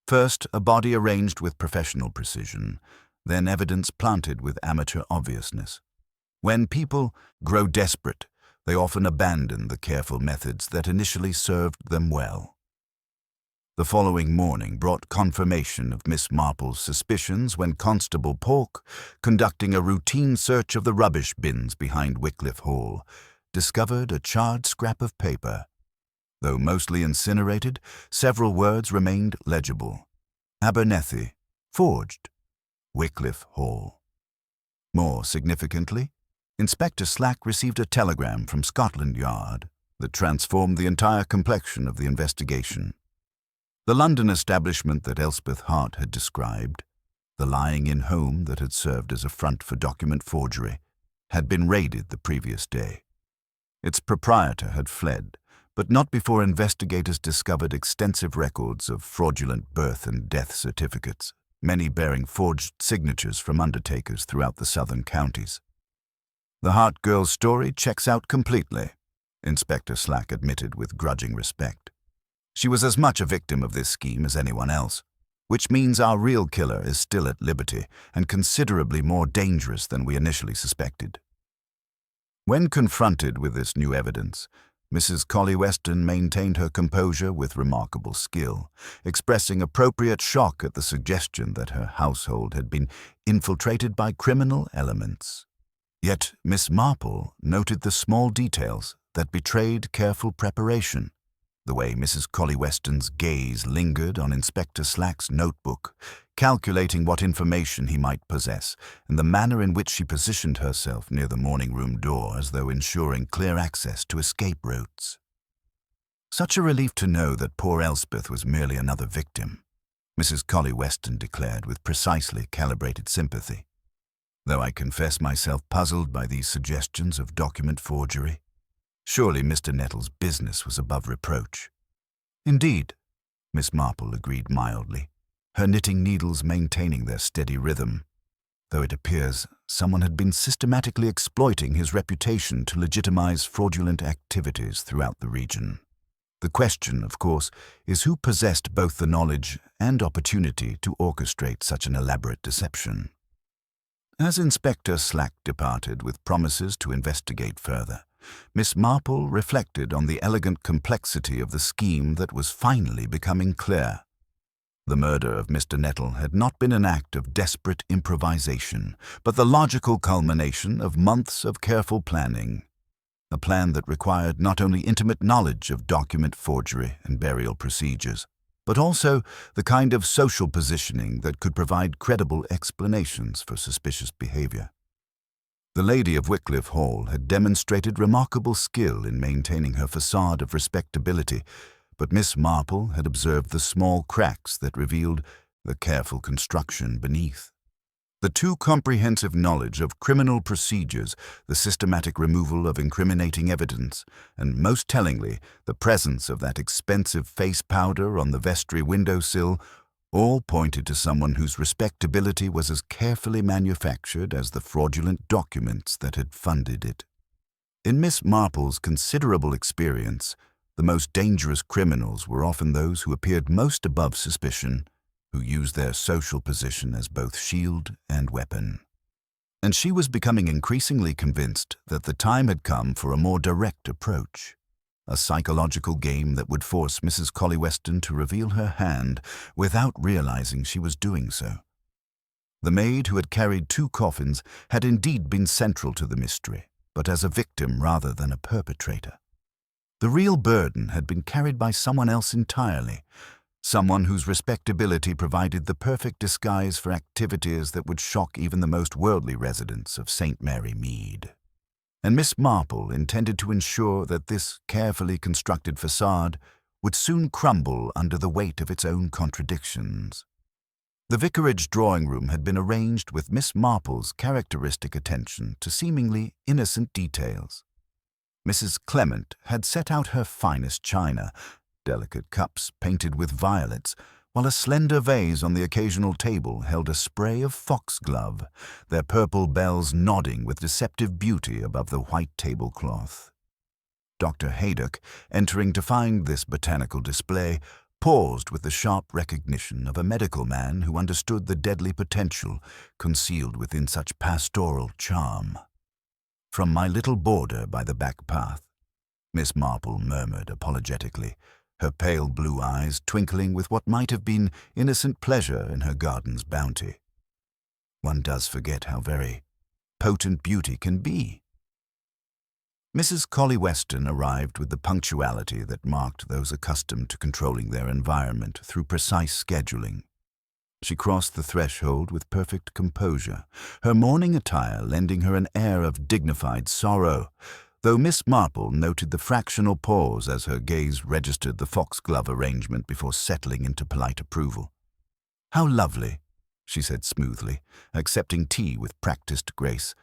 First, a body arranged with professional precision, then evidence planted with amateur obviousness. When people grow desperate, they often abandon the careful methods that initially served them well." The following morning brought confirmation of Miss Marple's suspicions when Constable Pork, conducting a routine search of the rubbish bins behind Wycliffe Hall, discovered a charred scrap of paper. Though mostly incinerated, several words remained legible. "Abernethy, forged. Wycliffe Hall." More significantly, Inspector Slack received a telegram from Scotland Yard that transformed the entire complexion of the investigation. The London establishment that Elspeth Hart had described, the lying-in home that had served as a front for document forgery, had been raided the previous day. Its proprietor had fled, but not before investigators discovered extensive records of fraudulent birth and death certificates, many bearing forged signatures from undertakers throughout the southern counties. "The Hart girl's story checks out completely," Inspector Slack admitted with grudging respect. "She was as much a victim of this scheme as anyone else, which means our real killer is still at liberty and considerably more dangerous than we initially suspected." When confronted with this new evidence, Mrs. Colley Weston maintained her composure with remarkable skill, expressing appropriate shock at the suggestion that her household had been infiltrated by criminal elements. Yet Miss Marple noted the small details that betrayed careful preparation. The way Mrs. Colley Weston's gaze lingered on Inspector Slack's notebook, calculating what information he might possess, and the manner in which she positioned herself near the morning-room door as though ensuring clear access to escape routes. Such a relief to know that poor Elspeth was merely another victim, Mrs. Colley Weston declared with precisely calibrated sympathy. Though I confess myself puzzled by these suggestions of document forgery, surely Mr. Nettle's business was above reproach. "Indeed," Miss Marple agreed mildly, her knitting needles maintaining their steady rhythm, though it appears someone had been systematically exploiting his reputation to legitimize fraudulent activities throughout the region. The question, of course, is who possessed both the knowledge and opportunity to orchestrate such an elaborate deception. As Inspector Slack departed with promises to investigate further, Miss Marple reflected on the elegant complexity of the scheme that was finally becoming clear. The murder of Mr. Nettle had not been an act of desperate improvisation, but the logical culmination of months of careful planning. A plan that required not only intimate knowledge of document forgery and burial procedures, but also the kind of social positioning that could provide credible explanations for suspicious behavior. The lady of Wycliffe Hall had demonstrated remarkable skill in maintaining her facade of respectability, but Miss Marple had observed the small cracks that revealed the careful construction beneath. The too comprehensive knowledge of criminal procedures, the systematic removal of incriminating evidence, and most tellingly, the presence of that expensive face powder on the vestry windowsill, all pointed to someone whose respectability was as carefully manufactured as the fraudulent documents that had funded it. In Miss Marple's considerable experience, the most dangerous criminals were often those who appeared most above suspicion, who used their social position as both shield and weapon. And she was becoming increasingly convinced that the time had come for a more direct approach, a psychological game that would force Mrs. Colley Weston to reveal her hand without realizing she was doing so. The maid who had carried 2 coffins had indeed been central to the mystery, but as a victim rather than a perpetrator. The real burden had been carried by someone else entirely, someone whose respectability provided the perfect disguise for activities that would shock even the most worldly residents of St. Mary Mead. And Miss Marple intended to ensure that this carefully constructed facade would soon crumble under the weight of its own contradictions. The vicarage drawing-room had been arranged with Miss Marple's characteristic attention to seemingly innocent details. Mrs. Clement had set out her finest china, delicate cups painted with violets, while a slender vase on the occasional table held a spray of foxglove, their purple bells nodding with deceptive beauty above the white tablecloth. Dr. Haydock, entering to find this botanical display, paused with the sharp recognition of a medical man who understood the deadly potential concealed within such pastoral charm. "From my little border by the back path," Miss Marple murmured apologetically, her pale blue eyes twinkling with what might have been innocent pleasure in her garden's bounty. One does forget how very potent beauty can be. Mrs. Colley Weston arrived with the punctuality that marked those accustomed to controlling their environment through precise scheduling. She crossed the threshold with perfect composure, her mourning attire lending her an air of dignified sorrow, though Miss Marple noted the fractional pause as her gaze registered the foxglove arrangement before settling into polite approval. "How lovely," she said smoothly, accepting tea with practiced grace.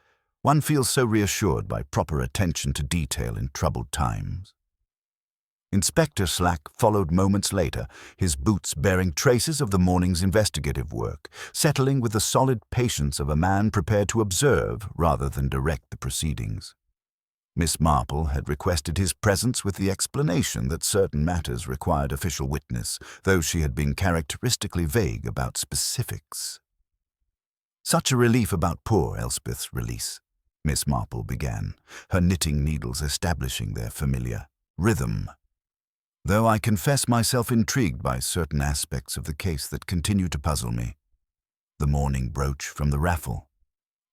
"One feels so reassured by proper attention to detail in troubled times." Inspector Slack followed moments later, his boots bearing traces of the morning's investigative work, settling with the solid patience of a man prepared to observe rather than direct the proceedings. Miss Marple had requested his presence with the explanation that certain matters required official witness, though she had been characteristically vague about specifics. "Such a relief about poor Elspeth's release," Miss Marple began, her knitting needles establishing their familiar rhythm. "Though I confess myself intrigued by certain aspects of the case that continue to puzzle me. The mourning brooch from the raffle,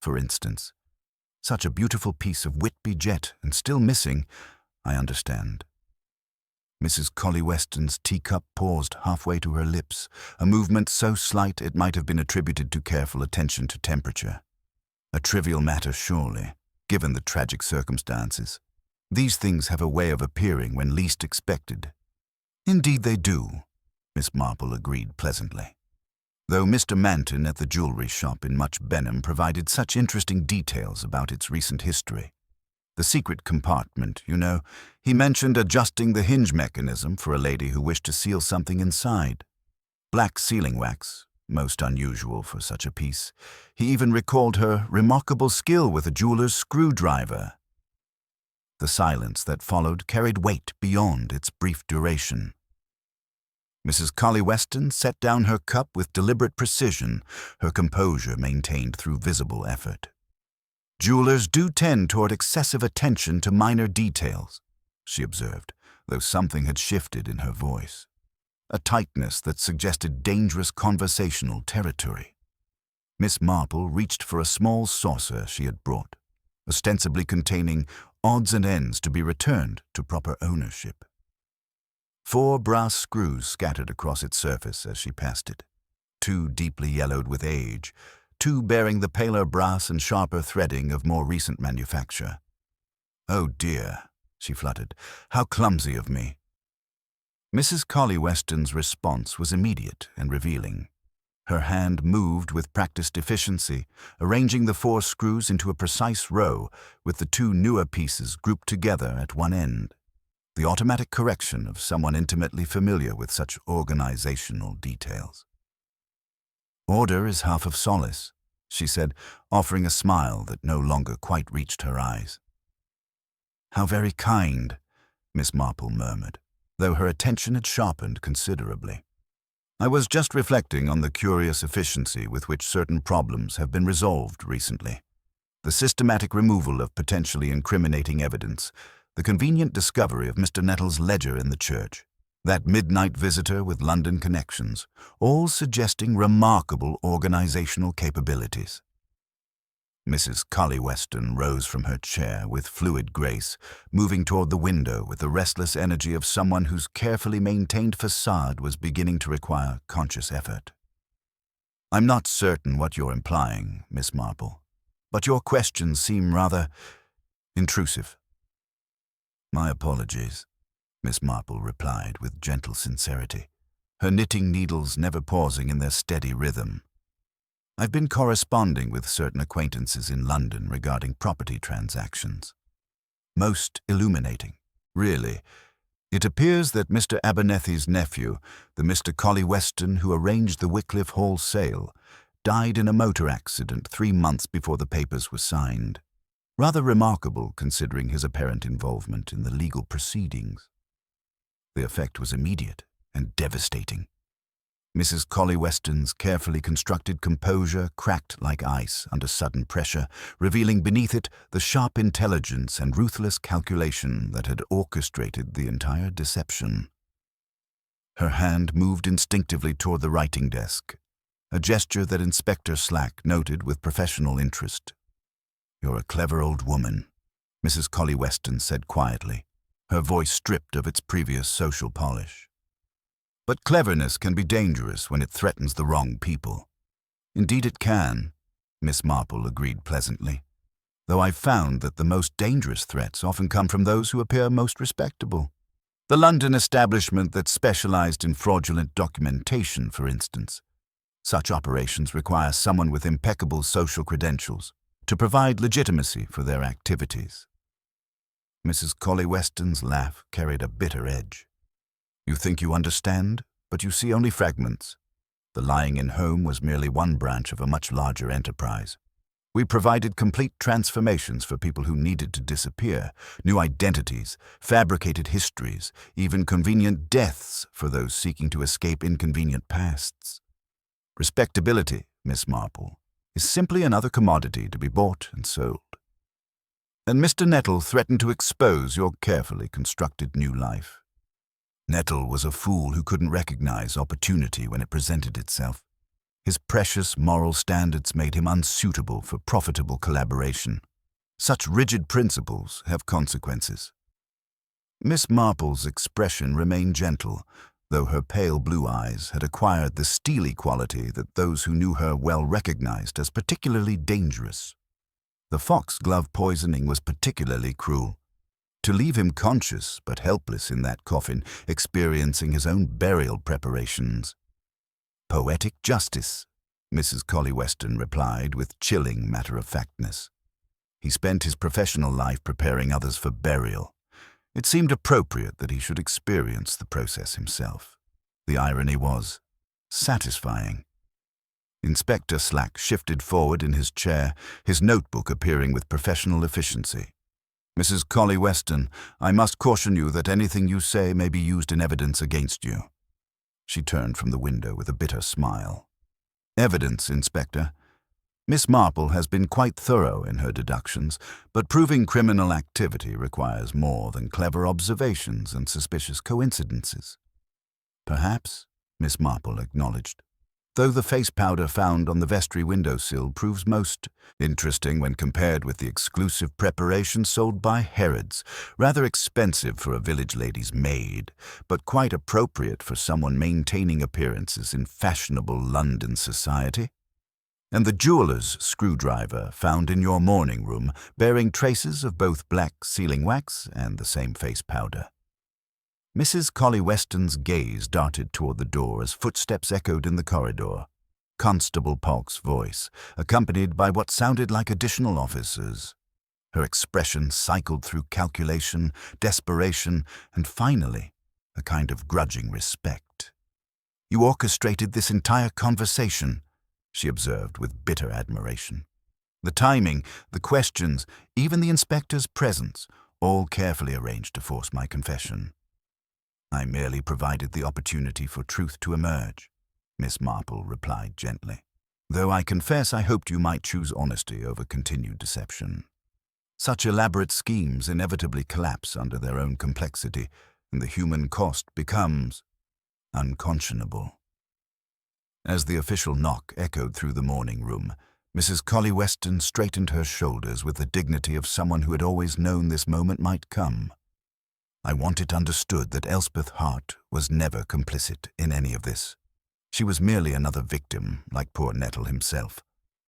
for instance. Such a beautiful piece of Whitby jet and still missing, I understand." Mrs. Colley Weston's teacup paused halfway to her lips, a movement so slight it might have been attributed to careful attention to temperature. A trivial matter surely, given the tragic circumstances. These things have a way of appearing when least expected. "Indeed they do," Miss Marple agreed pleasantly. Though Mr. Manton at the jewelry shop in Much Benham provided such interesting details about its recent history. The secret compartment, you know, he mentioned adjusting the hinge mechanism for a lady who wished to seal something inside. Black sealing wax, most unusual for such a piece. He even recalled her remarkable skill with a jeweler's screwdriver. The silence that followed carried weight beyond its brief duration. Mrs. Collie Weston set down her cup with deliberate precision, her composure maintained through visible effort. "Jewelers do tend toward excessive attention to minor details," she observed, though something had shifted in her voice. A tightness that suggested dangerous conversational territory. Miss Marple reached for a small saucer she had brought, ostensibly containing odds and ends to be returned to proper ownership. 4 brass screws scattered across its surface as she passed it, 2 deeply yellowed with age, 2 bearing the paler brass and sharper threading of more recent manufacture. "Oh dear," she fluttered, "how clumsy of me." Mrs. Collie Weston's response was immediate and revealing. Her hand moved with practiced efficiency, arranging the 4 screws into a precise row, with the 2 newer pieces grouped together at one end. The automatic correction of someone intimately familiar with such organizational details. "Order is half of solace," she said, offering a smile that no longer quite reached her eyes. "How very kind," Miss Marple murmured, though her attention had sharpened considerably. "I was just reflecting on the curious efficiency with which certain problems have been resolved recently. The systematic removal of potentially incriminating evidence, the convenient discovery of Mr. Nettle's ledger in the church, that midnight visitor with London connections, all suggesting remarkable organizational capabilities." Mrs. Collie Weston rose from her chair with fluid grace, moving toward the window with the restless energy of someone whose carefully maintained facade was beginning to require conscious effort. "I'm not certain what you're implying, Miss Marple, but your questions seem rather intrusive." "My apologies," Miss Marple replied with gentle sincerity, her knitting needles never pausing in their steady rhythm. "I've been corresponding with certain acquaintances in London regarding property transactions. Most illuminating, really. It appears that Mr. Abernethy's nephew, the Mr. Collie Weston who arranged the Wycliffe Hall sale, died in a motor accident 3 months before the papers were signed. Rather remarkable considering his apparent involvement in the legal proceedings. The effect was immediate and devastating. Mrs. Collie Weston's carefully constructed composure cracked like ice under sudden pressure, revealing beneath it the sharp intelligence and ruthless calculation that had orchestrated the entire deception. Her hand moved instinctively toward the writing desk, a gesture that Inspector Slack noted with professional interest. "You're a clever old woman," Mrs. Collie Weston said quietly, her voice stripped of its previous social polish. "But cleverness can be dangerous when it threatens the wrong people." "Indeed it can," Miss Marple agreed pleasantly, "though I've found that the most dangerous threats often come from those who appear most respectable. The London establishment that specialized in fraudulent documentation, for instance. Such operations require someone with impeccable social credentials to provide legitimacy for their activities." Mrs. Collie Weston's laugh carried a bitter edge. "You think you understand, but you see only fragments. The lying-in home was merely one branch of a much larger enterprise. We provided complete transformations for people who needed to disappear, new identities, fabricated histories, even convenient deaths for those seeking to escape inconvenient pasts. Respectability, Miss Marple, is simply another commodity to be bought and sold. And Mr. Nettle threatened to expose your carefully constructed new life. Nettle was a fool who couldn't recognize opportunity when it presented itself. His precious moral standards made him unsuitable for profitable collaboration. Such rigid principles have consequences." Miss Marple's expression remained gentle, though her pale blue eyes had acquired the steely quality that those who knew her well recognized as particularly dangerous. The foxglove poisoning was particularly cruel. To leave him conscious but helpless in that coffin, experiencing his own burial preparations. "Poetic justice," Mrs. Collie Weston replied with chilling matter-of-factness. "He spent his professional life preparing others for burial. It seemed appropriate that he should experience the process himself. The irony was satisfying." Inspector Slack shifted forward in his chair, his notebook appearing with professional efficiency. Mrs. Colley Weston, I must caution you that anything you say may be used in evidence against you." She turned from the window with a bitter smile. "Evidence, Inspector. Miss Marple has been quite thorough in her deductions, but proving criminal activity requires more than clever observations and suspicious coincidences." "Perhaps," Miss Marple acknowledged, "though the face powder found on the vestry windowsill proves most interesting when compared with the exclusive preparation sold by Harrods, rather expensive for a village lady's maid, but quite appropriate for someone maintaining appearances in fashionable London society. And the jeweller's screwdriver found in your morning room, bearing traces of both black sealing wax and the same face powder." Mrs. Colley Weston's gaze darted toward the door as footsteps echoed in the corridor. Constable Polk's voice, accompanied by what sounded like additional officers. Her expression cycled through calculation, desperation, and finally, a kind of grudging respect. "You orchestrated this entire conversation," she observed with bitter admiration. "The timing, the questions, even the inspector's presence, all carefully arranged to force my confession." "I merely provided the opportunity for truth to emerge," Miss Marple replied gently, "though I confess I hoped you might choose honesty over continued deception. Such elaborate schemes inevitably collapse under their own complexity, and the human cost becomes unconscionable." As the official knock echoed through the morning room, Mrs. Colley Weston straightened her shoulders with the dignity of someone who had always known this moment might come. "I want it understood that Elspeth Hart was never complicit in any of this. She was merely another victim, like poor Nettle himself,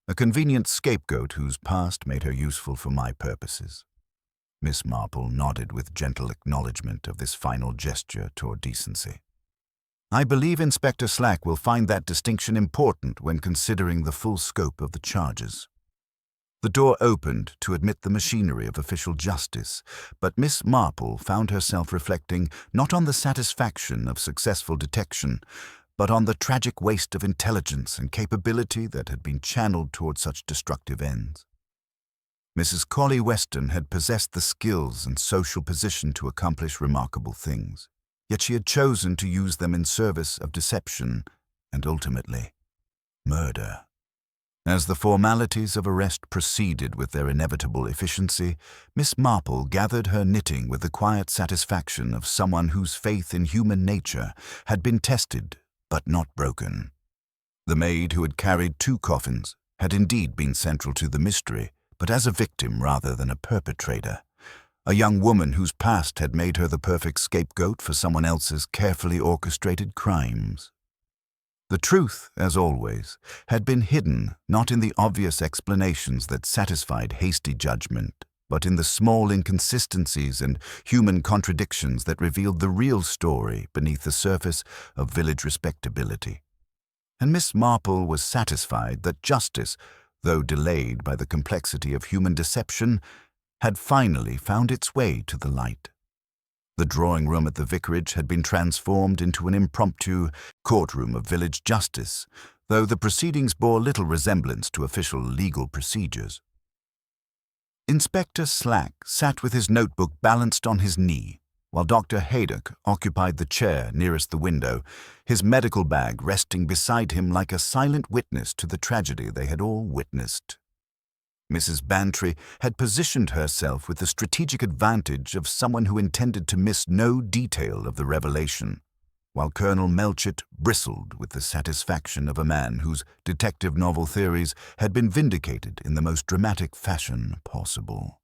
a convenient scapegoat whose past made her useful for my purposes." Miss Marple nodded with gentle acknowledgement of this final gesture toward decency. "I believe Inspector Slack will find that distinction important when considering the full scope of the charges." The door opened to admit the machinery of official justice, but Miss Marple found herself reflecting not on the satisfaction of successful detection, but on the tragic waste of intelligence and capability that had been channeled toward such destructive ends. Mrs. Colley Weston had possessed the skills and social position to accomplish remarkable things, yet she had chosen to use them in service of deception and, ultimately, murder. As the formalities of arrest proceeded with their inevitable efficiency, Miss Marple gathered her knitting with the quiet satisfaction of someone whose faith in human nature had been tested but not broken. The maid who had carried 2 coffins had indeed been central to the mystery, but as a victim rather than a perpetrator. A young woman whose past had made her the perfect scapegoat for someone else's carefully orchestrated crimes. The truth, as always, had been hidden not in the obvious explanations that satisfied hasty judgment, but in the small inconsistencies and human contradictions that revealed the real story beneath the surface of village respectability. And Miss Marple was satisfied that justice, though delayed by the complexity of human deception, had finally found its way to the light. The drawing room at the vicarage had been transformed into an impromptu courtroom of village justice, though the proceedings bore little resemblance to official legal procedures. Inspector Slack sat with his notebook balanced on his knee, while Dr. Haydock occupied the chair nearest the window, his medical bag resting beside him like a silent witness to the tragedy they had all witnessed. Mrs. Bantry had positioned herself with the strategic advantage of someone who intended to miss no detail of the revelation, while Colonel Melchett bristled with the satisfaction of a man whose detective novel theories had been vindicated in the most dramatic fashion possible.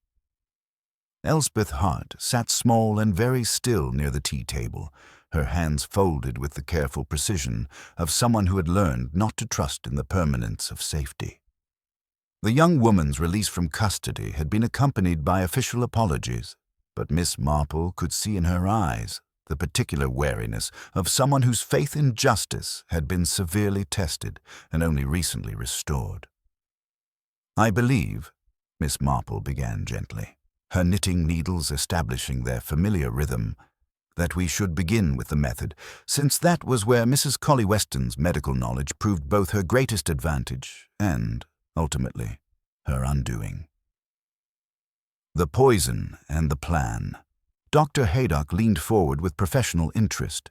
Elspeth Hart sat small and very still near the tea table, her hands folded with the careful precision of someone who had learned not to trust in the permanence of safety. The young woman's release from custody had been accompanied by official apologies, but Miss Marple could see in her eyes the particular wariness of someone whose faith in justice had been severely tested and only recently restored. "I believe," Miss Marple began gently, her knitting needles establishing their familiar rhythm, "that we should begin with the method, since that was where Mrs. Colley Weston's medical knowledge proved both her greatest advantage and, ultimately, her undoing." The poison and the plan. Dr. Haydock leaned forward with professional interest.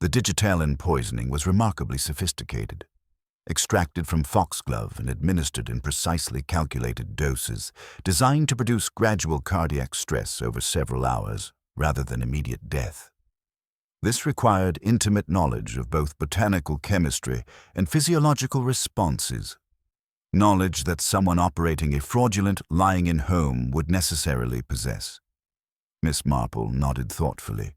The digitalin poisoning was remarkably sophisticated. Extracted from foxglove and administered in precisely calculated doses, designed to produce gradual cardiac stress over several hours rather than immediate death. This required intimate knowledge of both botanical chemistry and physiological responses, knowledge that someone operating a fraudulent, lying-in home would necessarily possess. Miss Marple nodded thoughtfully.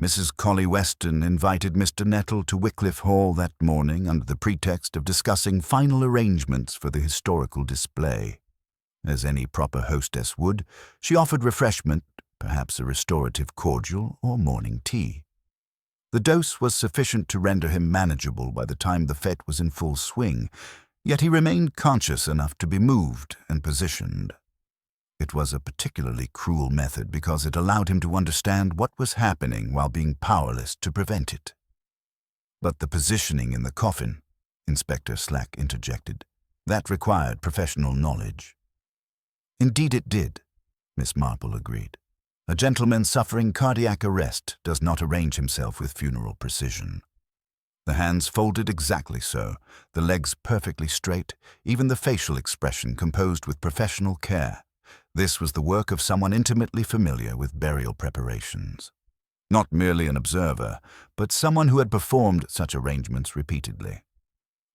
Mrs. Colley Weston invited Mr. Nettle to Wycliffe Hall that morning under the pretext of discussing final arrangements for the historical display. As any proper hostess would, she offered refreshment, perhaps a restorative cordial or morning tea. The dose was sufficient to render him manageable by the time the fete was in full swing, yet he remained conscious enough to be moved and positioned. It was a particularly cruel method because it allowed him to understand what was happening while being powerless to prevent it. But the positioning in the coffin, Inspector Slack interjected, that required professional knowledge. Indeed it did, Miss Marple agreed. A gentleman suffering cardiac arrest does not arrange himself with funeral precision. The hands folded exactly so, the legs perfectly straight, even the facial expression composed with professional care. This was the work of someone intimately familiar with burial preparations. Not merely an observer, but someone who had performed such arrangements repeatedly.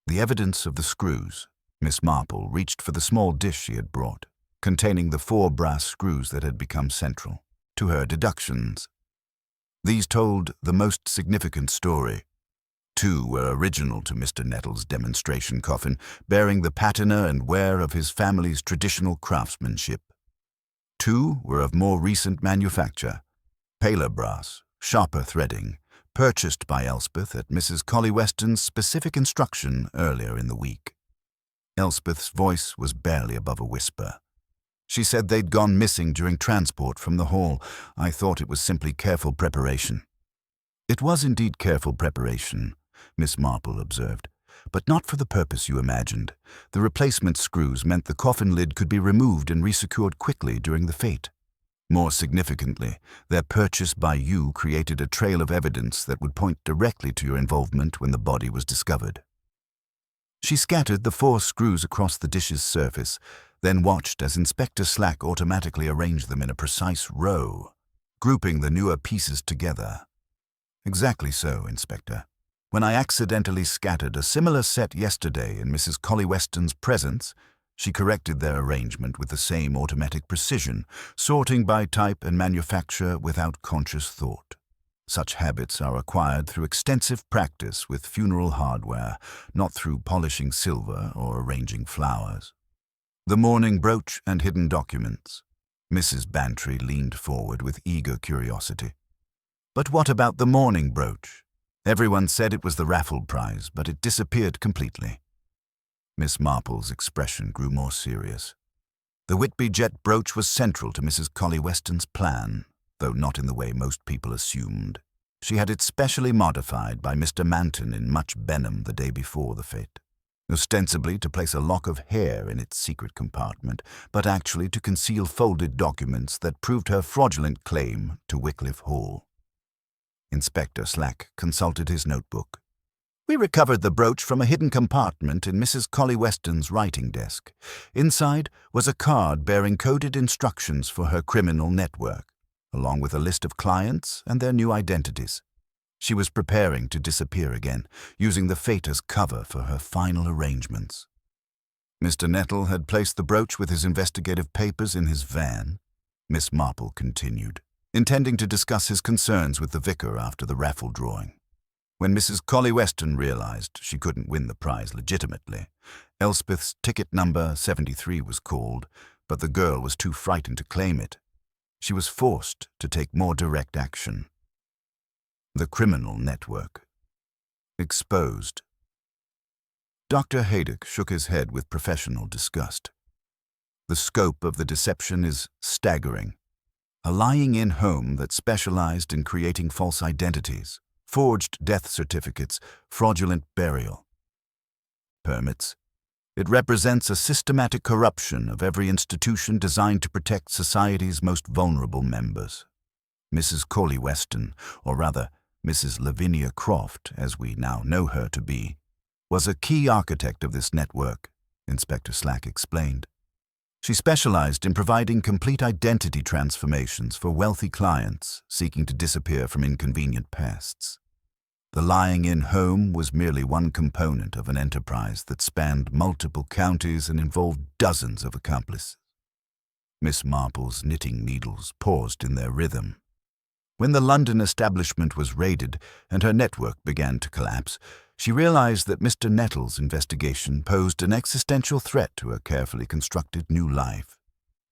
The evidence of the screws. Miss Marple reached for the small dish she had brought, containing the 4 brass screws that had become central to her deductions. These told the most significant story. 2 were original to Mr. Nettle's demonstration coffin, bearing the patina and wear of his family's traditional craftsmanship. 2 were of more recent manufacture, paler brass, sharper threading, purchased by Elspeth at Mrs. Colley Weston's specific instruction earlier in the week. Elspeth's voice was barely above a whisper. She said they'd gone missing during transport from the hall. I thought it was simply careful preparation. It was indeed careful preparation, Miss Marple observed, but not for the purpose you imagined. The replacement screws meant the coffin lid could be removed and resecured quickly during the fete. More significantly, their purchase by you created a trail of evidence that would point directly to your involvement when the body was discovered. She scattered the 4 screws across the dish's surface, then watched as Inspector Slack automatically arranged them in a precise row, grouping the newer pieces together. Exactly so, Inspector. When I accidentally scattered a similar set yesterday in Mrs. Colley Weston's presence, she corrected their arrangement with the same automatic precision, sorting by type and manufacture without conscious thought. Such habits are acquired through extensive practice with funeral hardware, not through polishing silver or arranging flowers. The mourning brooch and hidden documents. Mrs. Bantry leaned forward with eager curiosity. But what about the mourning brooch? Everyone said it was the raffle prize, but it disappeared completely. Miss Marple's expression grew more serious. The Whitby jet brooch was central to Mrs. Colley Weston's plan, though not in the way most people assumed. She had it specially modified by Mr. Manton in much Benham the day before the fete, ostensibly to place a lock of hair in its secret compartment, but actually to conceal folded documents that proved her fraudulent claim to Wycliffe Hall. Inspector Slack consulted his notebook. We recovered the brooch from a hidden compartment in Mrs. Colley Weston's writing desk. Inside was a card bearing coded instructions for her criminal network, along with a list of clients and their new identities. She was preparing to disappear again, using the fete as cover for her final arrangements. Mr. Nettle had placed the brooch with his investigative papers in his van, Miss Marple continued, intending to discuss his concerns with the vicar after the raffle drawing. When Mrs. Colley Weston realized she couldn't win the prize legitimately, Elspeth's ticket number 73 was called, but the girl was too frightened to claim it. She was forced to take more direct action. The criminal network. Exposed. Dr. Haydock shook his head with professional disgust. The scope of the deception is staggering. A lying-in home that specialized in creating false identities, forged death certificates, fraudulent burial permits, It represents a systematic corruption of every institution designed to protect society's most vulnerable members. Mrs. Corley Weston, or rather Mrs. Lavinia Croft, as we now know her to be, was a key architect of this network, Inspector Slack explained. She specialized in providing complete identity transformations for wealthy clients seeking to disappear from inconvenient pasts. The lying-in home was merely one component of an enterprise that spanned multiple counties and involved dozens of accomplices. Miss Marple's knitting needles paused in their rhythm. When the London establishment was raided and her network began to collapse, she realized that Mr. Nettle's investigation posed an existential threat to her carefully constructed new life.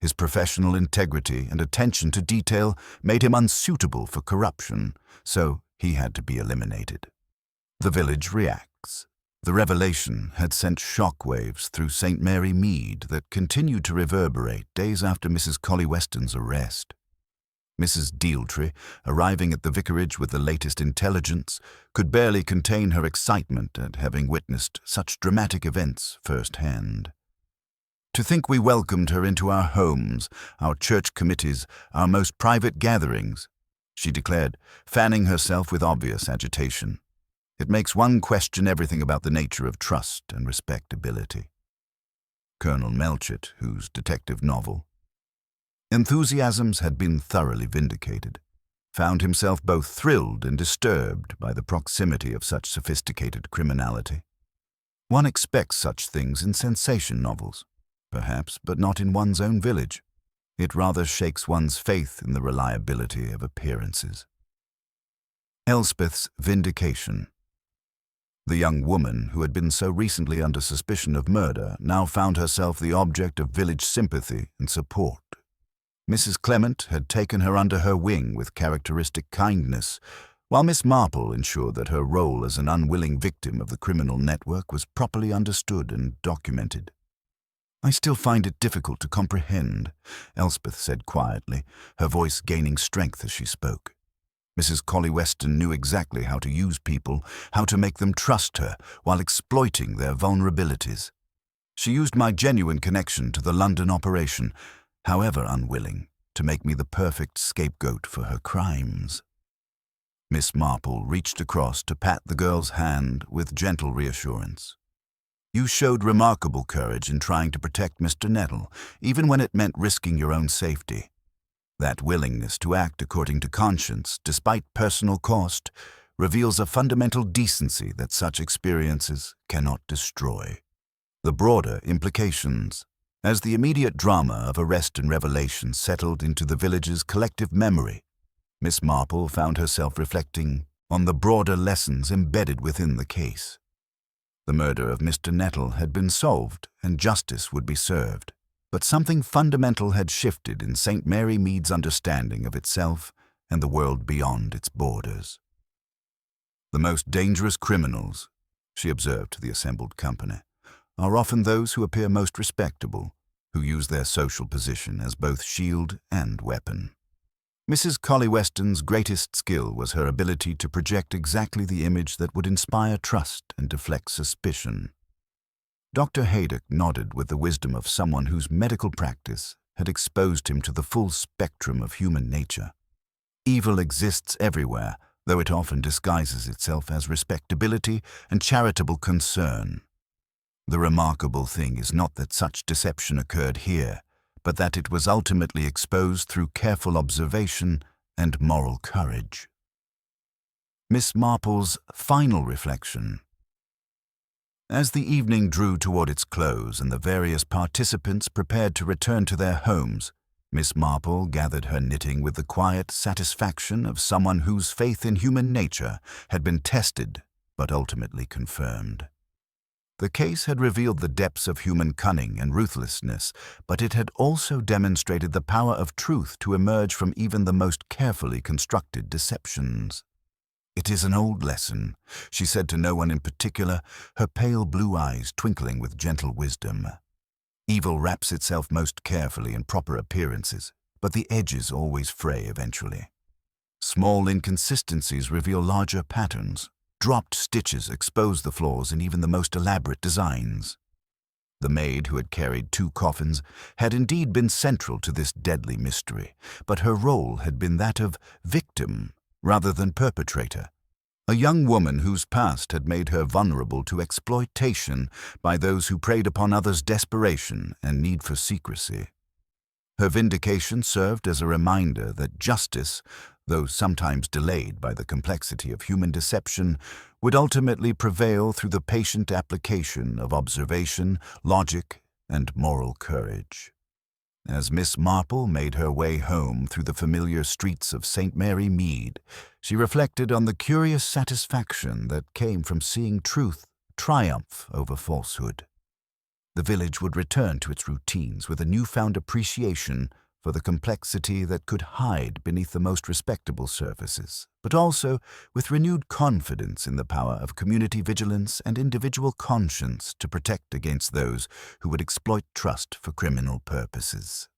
His professional integrity and attention to detail made him unsuitable for corruption, so he had to be eliminated. The village reacts. The revelation had sent shockwaves through St. Mary Mead that continued to reverberate days after Mrs. Collie Weston's arrest. Mrs. Dealtree, arriving at the vicarage with the latest intelligence, could barely contain her excitement at having witnessed such dramatic events firsthand. To think we welcomed her into our homes, our church committees, our most private gatherings, she declared, fanning herself with obvious agitation. It makes one question everything about the nature of trust and respectability. Colonel Melchett, whose detective novel, Enthusiasms had been thoroughly vindicated, found himself both thrilled and disturbed by the proximity of such sophisticated criminality. One expects such things in sensation novels, perhaps, but not in one's own village. It rather shakes one's faith in the reliability of appearances. Elspeth's vindication. The young woman who had been so recently under suspicion of murder now found herself the object of village sympathy and support. Mrs. Clement had taken her under her wing with characteristic kindness, while Miss Marple ensured that her role as an unwilling victim of the criminal network was properly understood and documented. "I still find it difficult to comprehend," Elspeth said quietly, her voice gaining strength as she spoke. Mrs. Collie Weston knew exactly how to use people, how to make them trust her, while exploiting their vulnerabilities. She used my genuine connection to the London operation, however unwilling, to make me the perfect scapegoat for her crimes. Miss Marple reached across to pat the girl's hand with gentle reassurance. "You showed remarkable courage in trying to protect Mr. Nettle, even when it meant risking your own safety. That willingness to act according to conscience, despite personal cost, reveals a fundamental decency that such experiences cannot destroy." The broader implications. As the immediate drama of arrest and revelation settled into the village's collective memory, Miss Marple found herself reflecting on the broader lessons embedded within the case. The murder of Mr. Nettle had been solved and justice would be served, but something fundamental had shifted in St. Mary Mead's understanding of itself and the world beyond its borders. "The most dangerous criminals," she observed to the assembled company, "are often those who appear most respectable, who use their social position as both shield and weapon." Mrs. Collie Weston's greatest skill was her ability to project exactly the image that would inspire trust and deflect suspicion. Dr. Haydock nodded with the wisdom of someone whose medical practice had exposed him to the full spectrum of human nature. Evil exists everywhere, though it often disguises itself as respectability and charitable concern. The remarkable thing is not that such deception occurred here, but that it was ultimately exposed through careful observation and moral courage. Miss Marple's final reflection. As the evening drew toward its close and the various participants prepared to return to their homes, Miss Marple gathered her knitting with the quiet satisfaction of someone whose faith in human nature had been tested but ultimately confirmed. The case had revealed the depths of human cunning and ruthlessness, but it had also demonstrated the power of truth to emerge from even the most carefully constructed deceptions. "It is an old lesson," she said to no one in particular, her pale blue eyes twinkling with gentle wisdom. "Evil wraps itself most carefully in proper appearances, but the edges always fray eventually. Small inconsistencies reveal larger patterns. Dropped stitches expose the flaws in even the most elaborate designs." The maid who had carried 2 coffins had indeed been central to this deadly mystery, but her role had been that of victim rather than perpetrator, a young woman whose past had made her vulnerable to exploitation by those who preyed upon others' desperation and need for secrecy. Her vindication served as a reminder that justice, though sometimes delayed by the complexity of human deception, would ultimately prevail through the patient application of observation, logic, and moral courage. As Miss Marple made her way home through the familiar streets of St. Mary Mead, she reflected on the curious satisfaction that came from seeing truth triumph over falsehood. The village would return to its routines with a newfound appreciation for the complexity that could hide beneath the most respectable surfaces, but also with renewed confidence in the power of community vigilance and individual conscience to protect against those who would exploit trust for criminal purposes.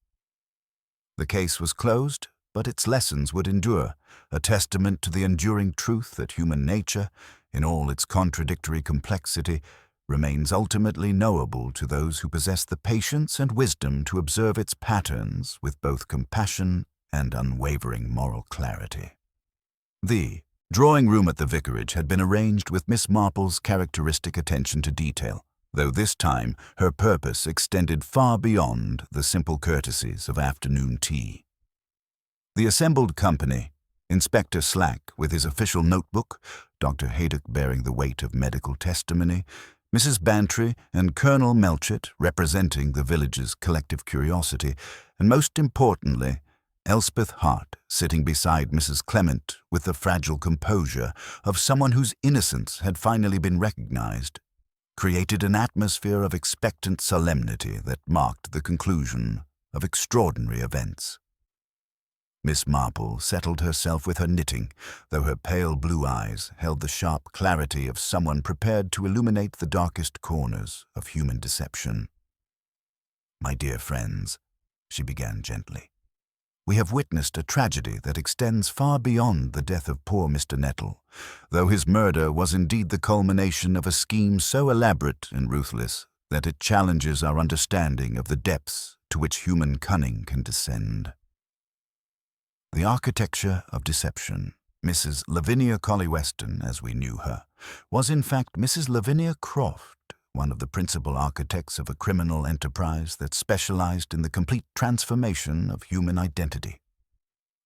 The case was closed, but its lessons would endure, a testament to the enduring truth that human nature, in all its contradictory complexity, remains ultimately knowable to those who possess the patience and wisdom to observe its patterns with both compassion and unwavering moral clarity. The drawing room at the vicarage had been arranged with Miss Marple's characteristic attention to detail, though this time her purpose extended far beyond the simple courtesies of afternoon tea. The assembled company, Inspector Slack with his official notebook, Dr. Haydock bearing the weight of medical testimony, Mrs. Bantry and Colonel Melchett representing the village's collective curiosity, and most importantly, Elspeth Hart sitting beside Mrs. Clement with the fragile composure of someone whose innocence had finally been recognized, created an atmosphere of expectant solemnity that marked the conclusion of extraordinary events. Miss Marple settled herself with her knitting, though her pale blue eyes held the sharp clarity of someone prepared to illuminate the darkest corners of human deception. "My dear friends," she began gently, "we have witnessed a tragedy that extends far beyond the death of poor Mr. Nettle, though his murder was indeed the culmination of a scheme so elaborate and ruthless that it challenges our understanding of the depths to which human cunning can descend. The architecture of deception, Mrs. Lavinia Colley-Weston, as we knew her, was in fact Mrs. Lavinia Croft, one of the principal architects of a criminal enterprise that specialized in the complete transformation of human identity.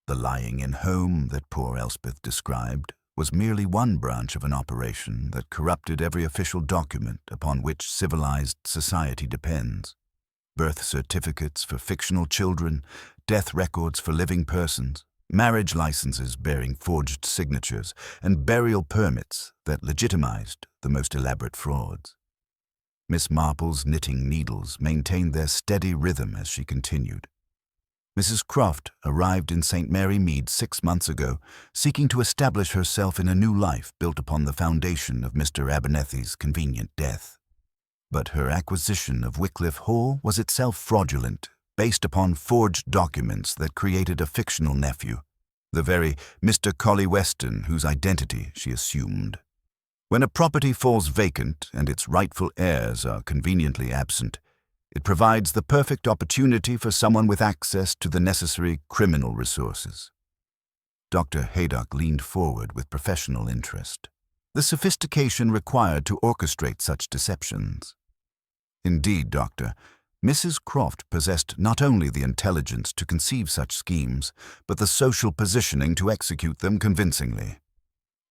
The lying-in home that poor Elspeth described was merely one branch of an operation that corrupted every official document upon which civilized society depends. Birth certificates for fictional children, death records for living persons, marriage licenses bearing forged signatures, and burial permits that legitimized the most elaborate frauds. Miss Marple's knitting needles maintained their steady rhythm as she continued. Mrs. Croft arrived in St. Mary Mead 6 months ago, seeking to establish herself in a new life built upon the foundation of Mr. Abernethy's convenient death. But her acquisition of Wycliffe Hall was itself fraudulent, based upon forged documents that created a fictional nephew, the very Mr. Colley-Weston whose identity she assumed. When a property falls vacant and its rightful heirs are conveniently absent, it provides the perfect opportunity for someone with access to the necessary criminal resources. Dr. Haydock leaned forward with professional interest. The sophistication required to orchestrate such deceptions. Indeed, Doctor, Mrs. Croft possessed not only the intelligence to conceive such schemes, but the social positioning to execute them convincingly.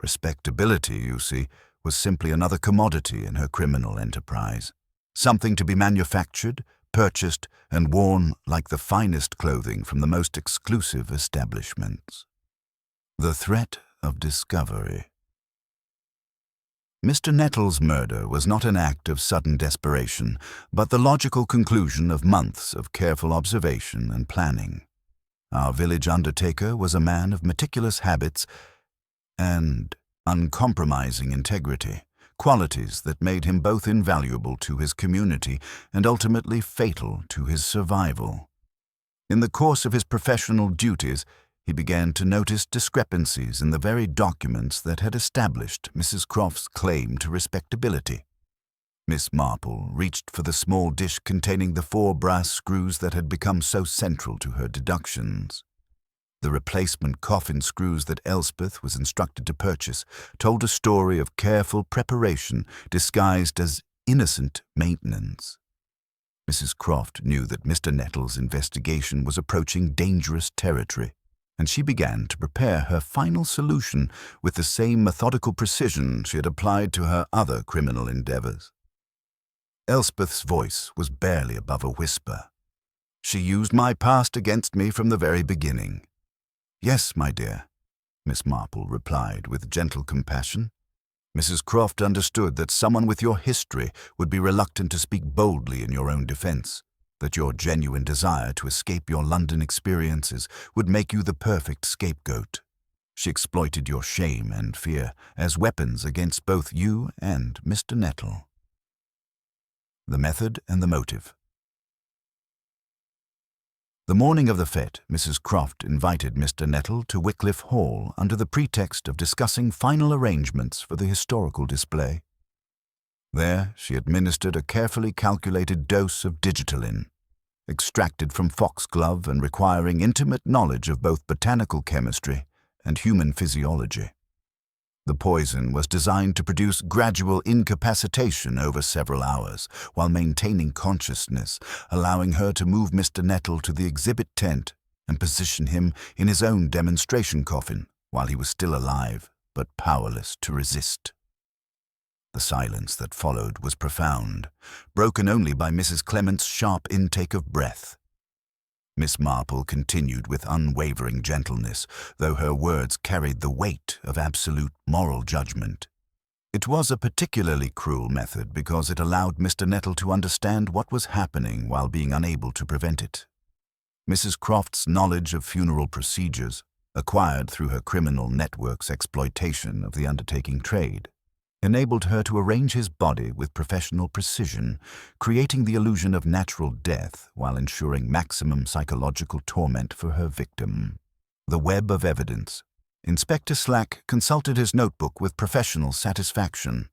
Respectability, you see, was simply another commodity in her criminal enterprise, something to be manufactured, purchased, and worn like the finest clothing from the most exclusive establishments. The threat of discovery. Mr. Nettle's murder was not an act of sudden desperation, but the logical conclusion of months of careful observation and planning. Our village undertaker was a man of meticulous habits and uncompromising integrity, qualities that made him both invaluable to his community and ultimately fatal to his survival. In the course of his professional duties, he began to notice discrepancies in the very documents that had established Mrs. Croft's claim to respectability. Miss Marple reached for the small dish containing the 4 brass screws that had become so central to her deductions. The replacement coffin screws that Elspeth was instructed to purchase told a story of careful preparation disguised as innocent maintenance. Mrs. Croft knew that Mr. Nettle's investigation was approaching dangerous territory, and she began to prepare her final solution with the same methodical precision she had applied to her other criminal endeavors. Elspeth's voice was barely above a whisper. "She used my past against me from the very beginning." "Yes, my dear," Miss Marple replied with gentle compassion. "Mrs. Croft understood that someone with your history would be reluctant to speak boldly in your own defense, that your genuine desire to escape your London experiences would make you the perfect scapegoat. She exploited your shame and fear as weapons against both you and Mr. Nettle." The method and the motive. The morning of the fete, Mrs. Croft invited Mr. Nettle to Wycliffe Hall under the pretext of discussing final arrangements for the historical display. There, she administered a carefully calculated dose of digitalin, extracted from foxglove and requiring intimate knowledge of both botanical chemistry and human physiology. The poison was designed to produce gradual incapacitation over several hours while maintaining consciousness, allowing her to move Mr. Nettle to the exhibit tent and position him in his own demonstration coffin while he was still alive but powerless to resist. The silence that followed was profound, broken only by Mrs. Clement's sharp intake of breath. Miss Marple continued with unwavering gentleness, though her words carried the weight of absolute moral judgment. It was a particularly cruel method because it allowed Mr. Nettle to understand what was happening while being unable to prevent it. Mrs. Croft's knowledge of funeral procedures, acquired through her criminal network's exploitation of the undertaking trade, enabled her to arrange his body with professional precision, creating the illusion of natural death while ensuring maximum psychological torment for her victim. The web of evidence. Inspector Slack consulted his notebook with professional satisfaction.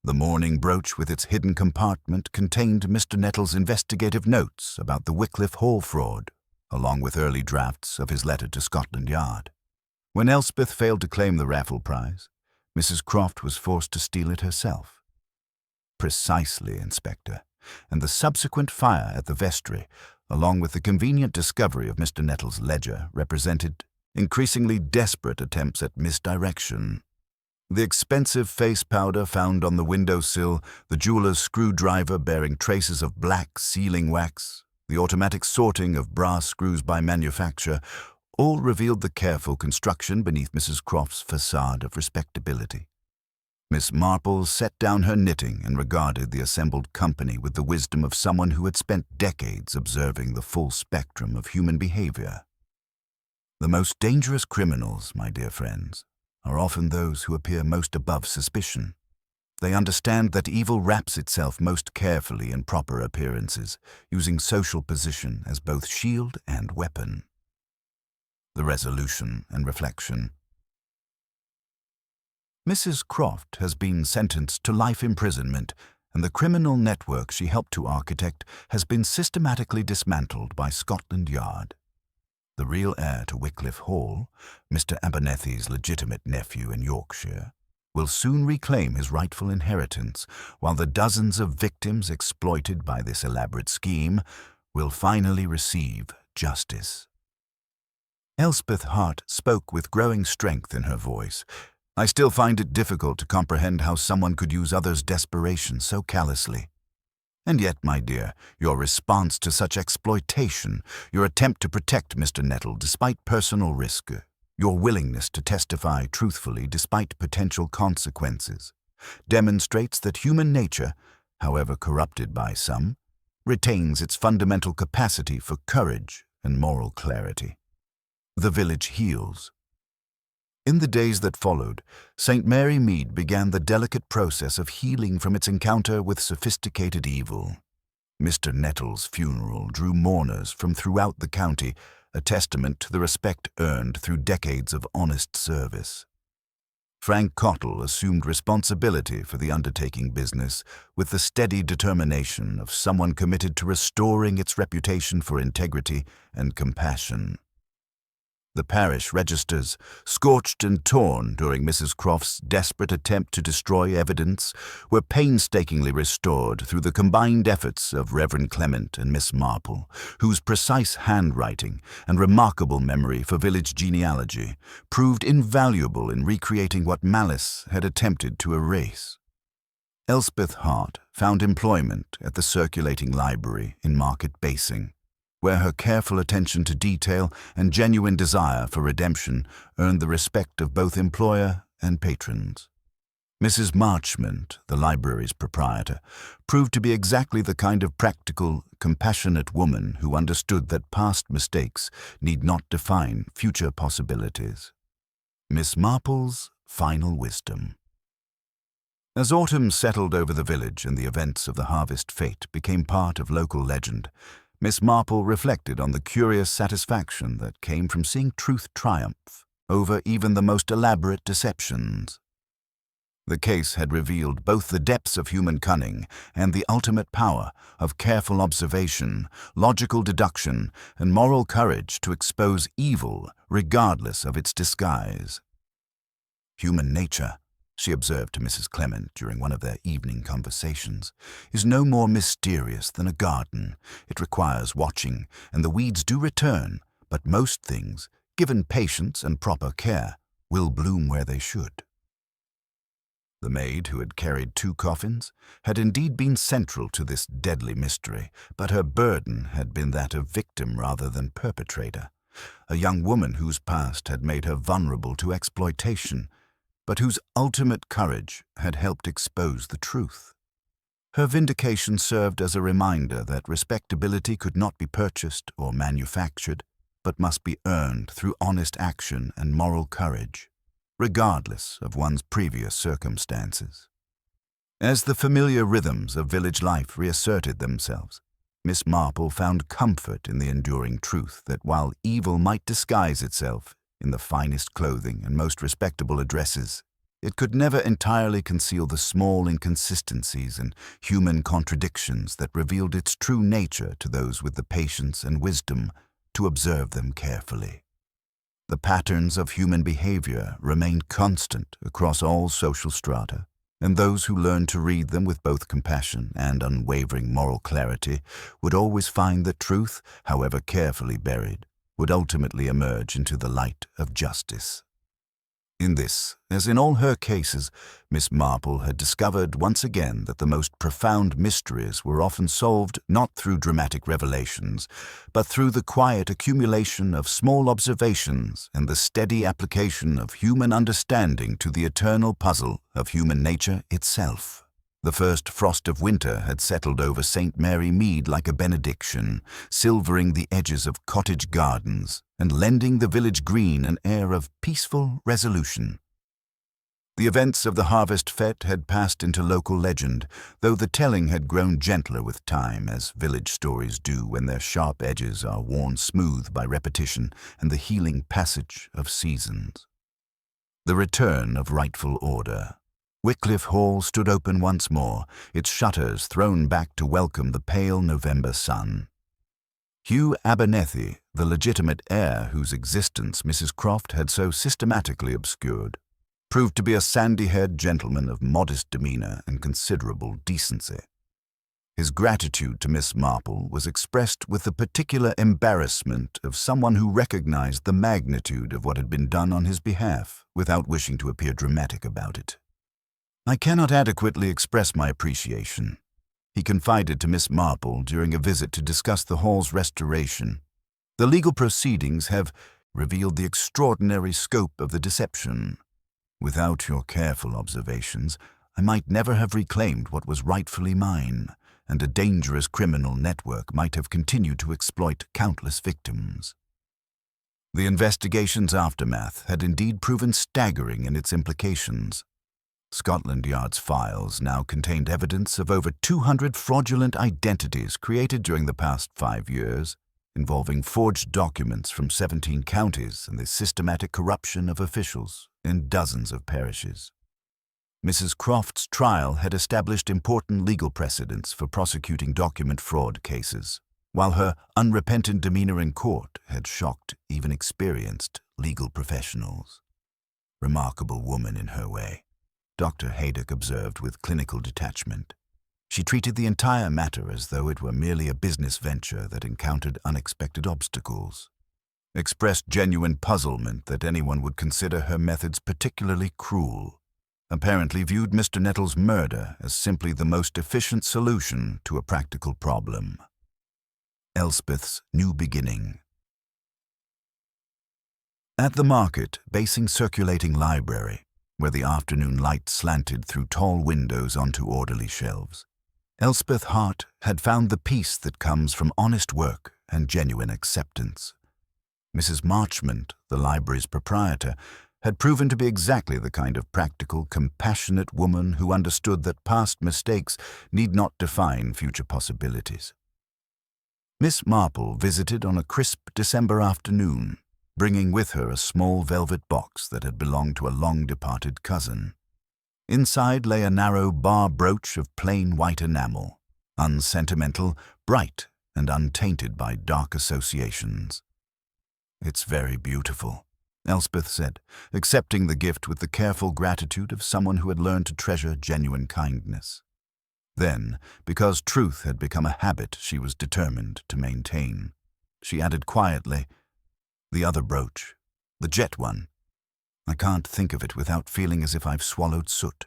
The mourning brooch with its hidden compartment contained Mr. Nettle's investigative notes about the Wycliffe Hall fraud, along with early drafts of his letter to Scotland Yard. When Elspeth failed to claim the raffle prize, Mrs. Croft was forced to steal it herself. Precisely, Inspector, and the subsequent fire at the vestry, along with the convenient discovery of Mr. Nettle's ledger, represented increasingly desperate attempts at misdirection. The expensive face powder found on the windowsill, the jeweler's screwdriver bearing traces of black sealing wax, the automatic sorting of brass screws by manufacture, all revealed the careful construction beneath Mrs. Croft's facade of respectability. Miss Marple set down her knitting and regarded the assembled company with the wisdom of someone who had spent decades observing the full spectrum of human behavior. The most dangerous criminals, my dear friends, are often those who appear most above suspicion. They understand that evil wraps itself most carefully in proper appearances, using social position as both shield and weapon. The resolution and reflection. Mrs. Croft has been sentenced to life imprisonment, and the criminal network she helped to architect has been systematically dismantled by Scotland Yard. The real heir to Wycliffe Hall, Mr. Abernethy's legitimate nephew in Yorkshire, will soon reclaim his rightful inheritance, while the dozens of victims exploited by this elaborate scheme will finally receive justice. Elspeth Hart spoke with growing strength in her voice. "I still find it difficult to comprehend how someone could use others' desperation so callously. And yet, my dear, your response to such exploitation, your attempt to protect Mr. Nettle despite personal risk, your willingness to testify truthfully despite potential consequences, demonstrates that human nature, however corrupted by some, retains its fundamental capacity for courage and moral clarity." The village heals. In the days that followed, St. Mary Mead began the delicate process of healing from its encounter with sophisticated evil. Mr. Nettle's funeral drew mourners from throughout the county, a testament to the respect earned through decades of honest service. Frank Cottle assumed responsibility for the undertaking business with the steady determination of someone committed to restoring its reputation for integrity and compassion. The parish registers, scorched and torn during Mrs. Croft's desperate attempt to destroy evidence, were painstakingly restored through the combined efforts of Reverend Clement and Miss Marple, whose precise handwriting and remarkable memory for village genealogy proved invaluable in recreating what malice had attempted to erase. Elspeth Hart found employment at the circulating library in Market Basing, where her careful attention to detail and genuine desire for redemption earned the respect of both employer and patrons. Mrs. Marchmont, the library's proprietor, proved to be exactly the kind of practical, compassionate woman who understood that past mistakes need not define future possibilities. Miss Marple's final wisdom. As autumn settled over the village and the events of the harvest fete became part of local legend, Miss Marple reflected on the curious satisfaction that came from seeing truth triumph over even the most elaborate deceptions. The case had revealed both the depths of human cunning and the ultimate power of careful observation, logical deduction, and moral courage to expose evil regardless of its disguise. Human nature, she observed to Mrs. Clement during one of their evening conversations, is no more mysterious than a garden. It requires watching, and the weeds do return, but most things, given patience and proper care, will bloom where they should. The maid, who had carried 2 coffins, had indeed been central to this deadly mystery, but her burden had been that of victim rather than perpetrator, a young woman whose past had made her vulnerable to exploitation, but whose ultimate courage had helped expose the truth. Her vindication served as a reminder that respectability could not be purchased or manufactured, but must be earned through honest action and moral courage, regardless of one's previous circumstances. As the familiar rhythms of village life reasserted themselves, Miss Marple found comfort in the enduring truth that while evil might disguise itself in the finest clothing and most respectable addresses, it could never entirely conceal the small inconsistencies and human contradictions that revealed its true nature to those with the patience and wisdom to observe them carefully. The patterns of human behavior remained constant across all social strata, and those who learned to read them with both compassion and unwavering moral clarity would always find that truth, however carefully buried, would ultimately emerge into the light of justice. In this, as in all her cases, Miss Marple had discovered once again that the most profound mysteries were often solved not through dramatic revelations, but through the quiet accumulation of small observations and the steady application of human understanding to the eternal puzzle of human nature itself. The first frost of winter had settled over St. Mary Mead like a benediction, silvering the edges of cottage gardens and lending the village green an air of peaceful resolution. The events of the harvest fete had passed into local legend, though the telling had grown gentler with time, as village stories do when their sharp edges are worn smooth by repetition and the healing passage of seasons. The return of rightful order. Wycliffe Hall stood open once more, its shutters thrown back to welcome the pale November sun. Hugh Abernethy, the legitimate heir whose existence Mrs. Croft had so systematically obscured, proved to be a sandy-haired gentleman of modest demeanor and considerable decency. His gratitude to Miss Marple was expressed with the particular embarrassment of someone who recognized the magnitude of what had been done on his behalf without wishing to appear dramatic about it. "I cannot adequately express my appreciation," he confided to Miss Marple during a visit to discuss the hall's restoration. "The legal proceedings have revealed the extraordinary scope of the deception. Without your careful observations, I might never have reclaimed what was rightfully mine, and a dangerous criminal network might have continued to exploit countless victims." The investigation's aftermath had indeed proven staggering in its implications. Scotland Yard's files now contained evidence of over 200 fraudulent identities created during the past 5 years, involving forged documents from 17 counties and the systematic corruption of officials, in dozens of parishes. Mrs. Croft's trial had established important legal precedents for prosecuting document fraud cases, while her unrepentant demeanor in court had shocked even experienced legal professionals. Remarkable woman in her way, Dr. Haydock observed with clinical detachment. She treated the entire matter as though it were merely a business venture that encountered unexpected obstacles. Expressed genuine puzzlement that anyone would consider her methods particularly cruel. Apparently viewed Mr. Nettle's murder as simply the most efficient solution to a practical problem. Elspeth's new beginning. At the market, Basing's circulating library, where the afternoon light slanted through tall windows onto orderly shelves, Elspeth Hart had found the peace that comes from honest work and genuine acceptance. Mrs. Marchmont, the library's proprietor, had proven to be exactly the kind of practical, compassionate woman who understood that past mistakes need not define future possibilities. Miss Marple visited on a crisp December afternoon, bringing with her a small velvet box that had belonged to a long-departed cousin. Inside lay a narrow bar brooch of plain white enamel, unsentimental, bright, and untainted by dark associations. "It's very beautiful," Elspeth said, accepting the gift with the careful gratitude of someone who had learned to treasure genuine kindness. Then, because truth had become a habit she was determined to maintain, she added quietly, "The other brooch, the jet one. I can't think of it without feeling as if I've swallowed soot."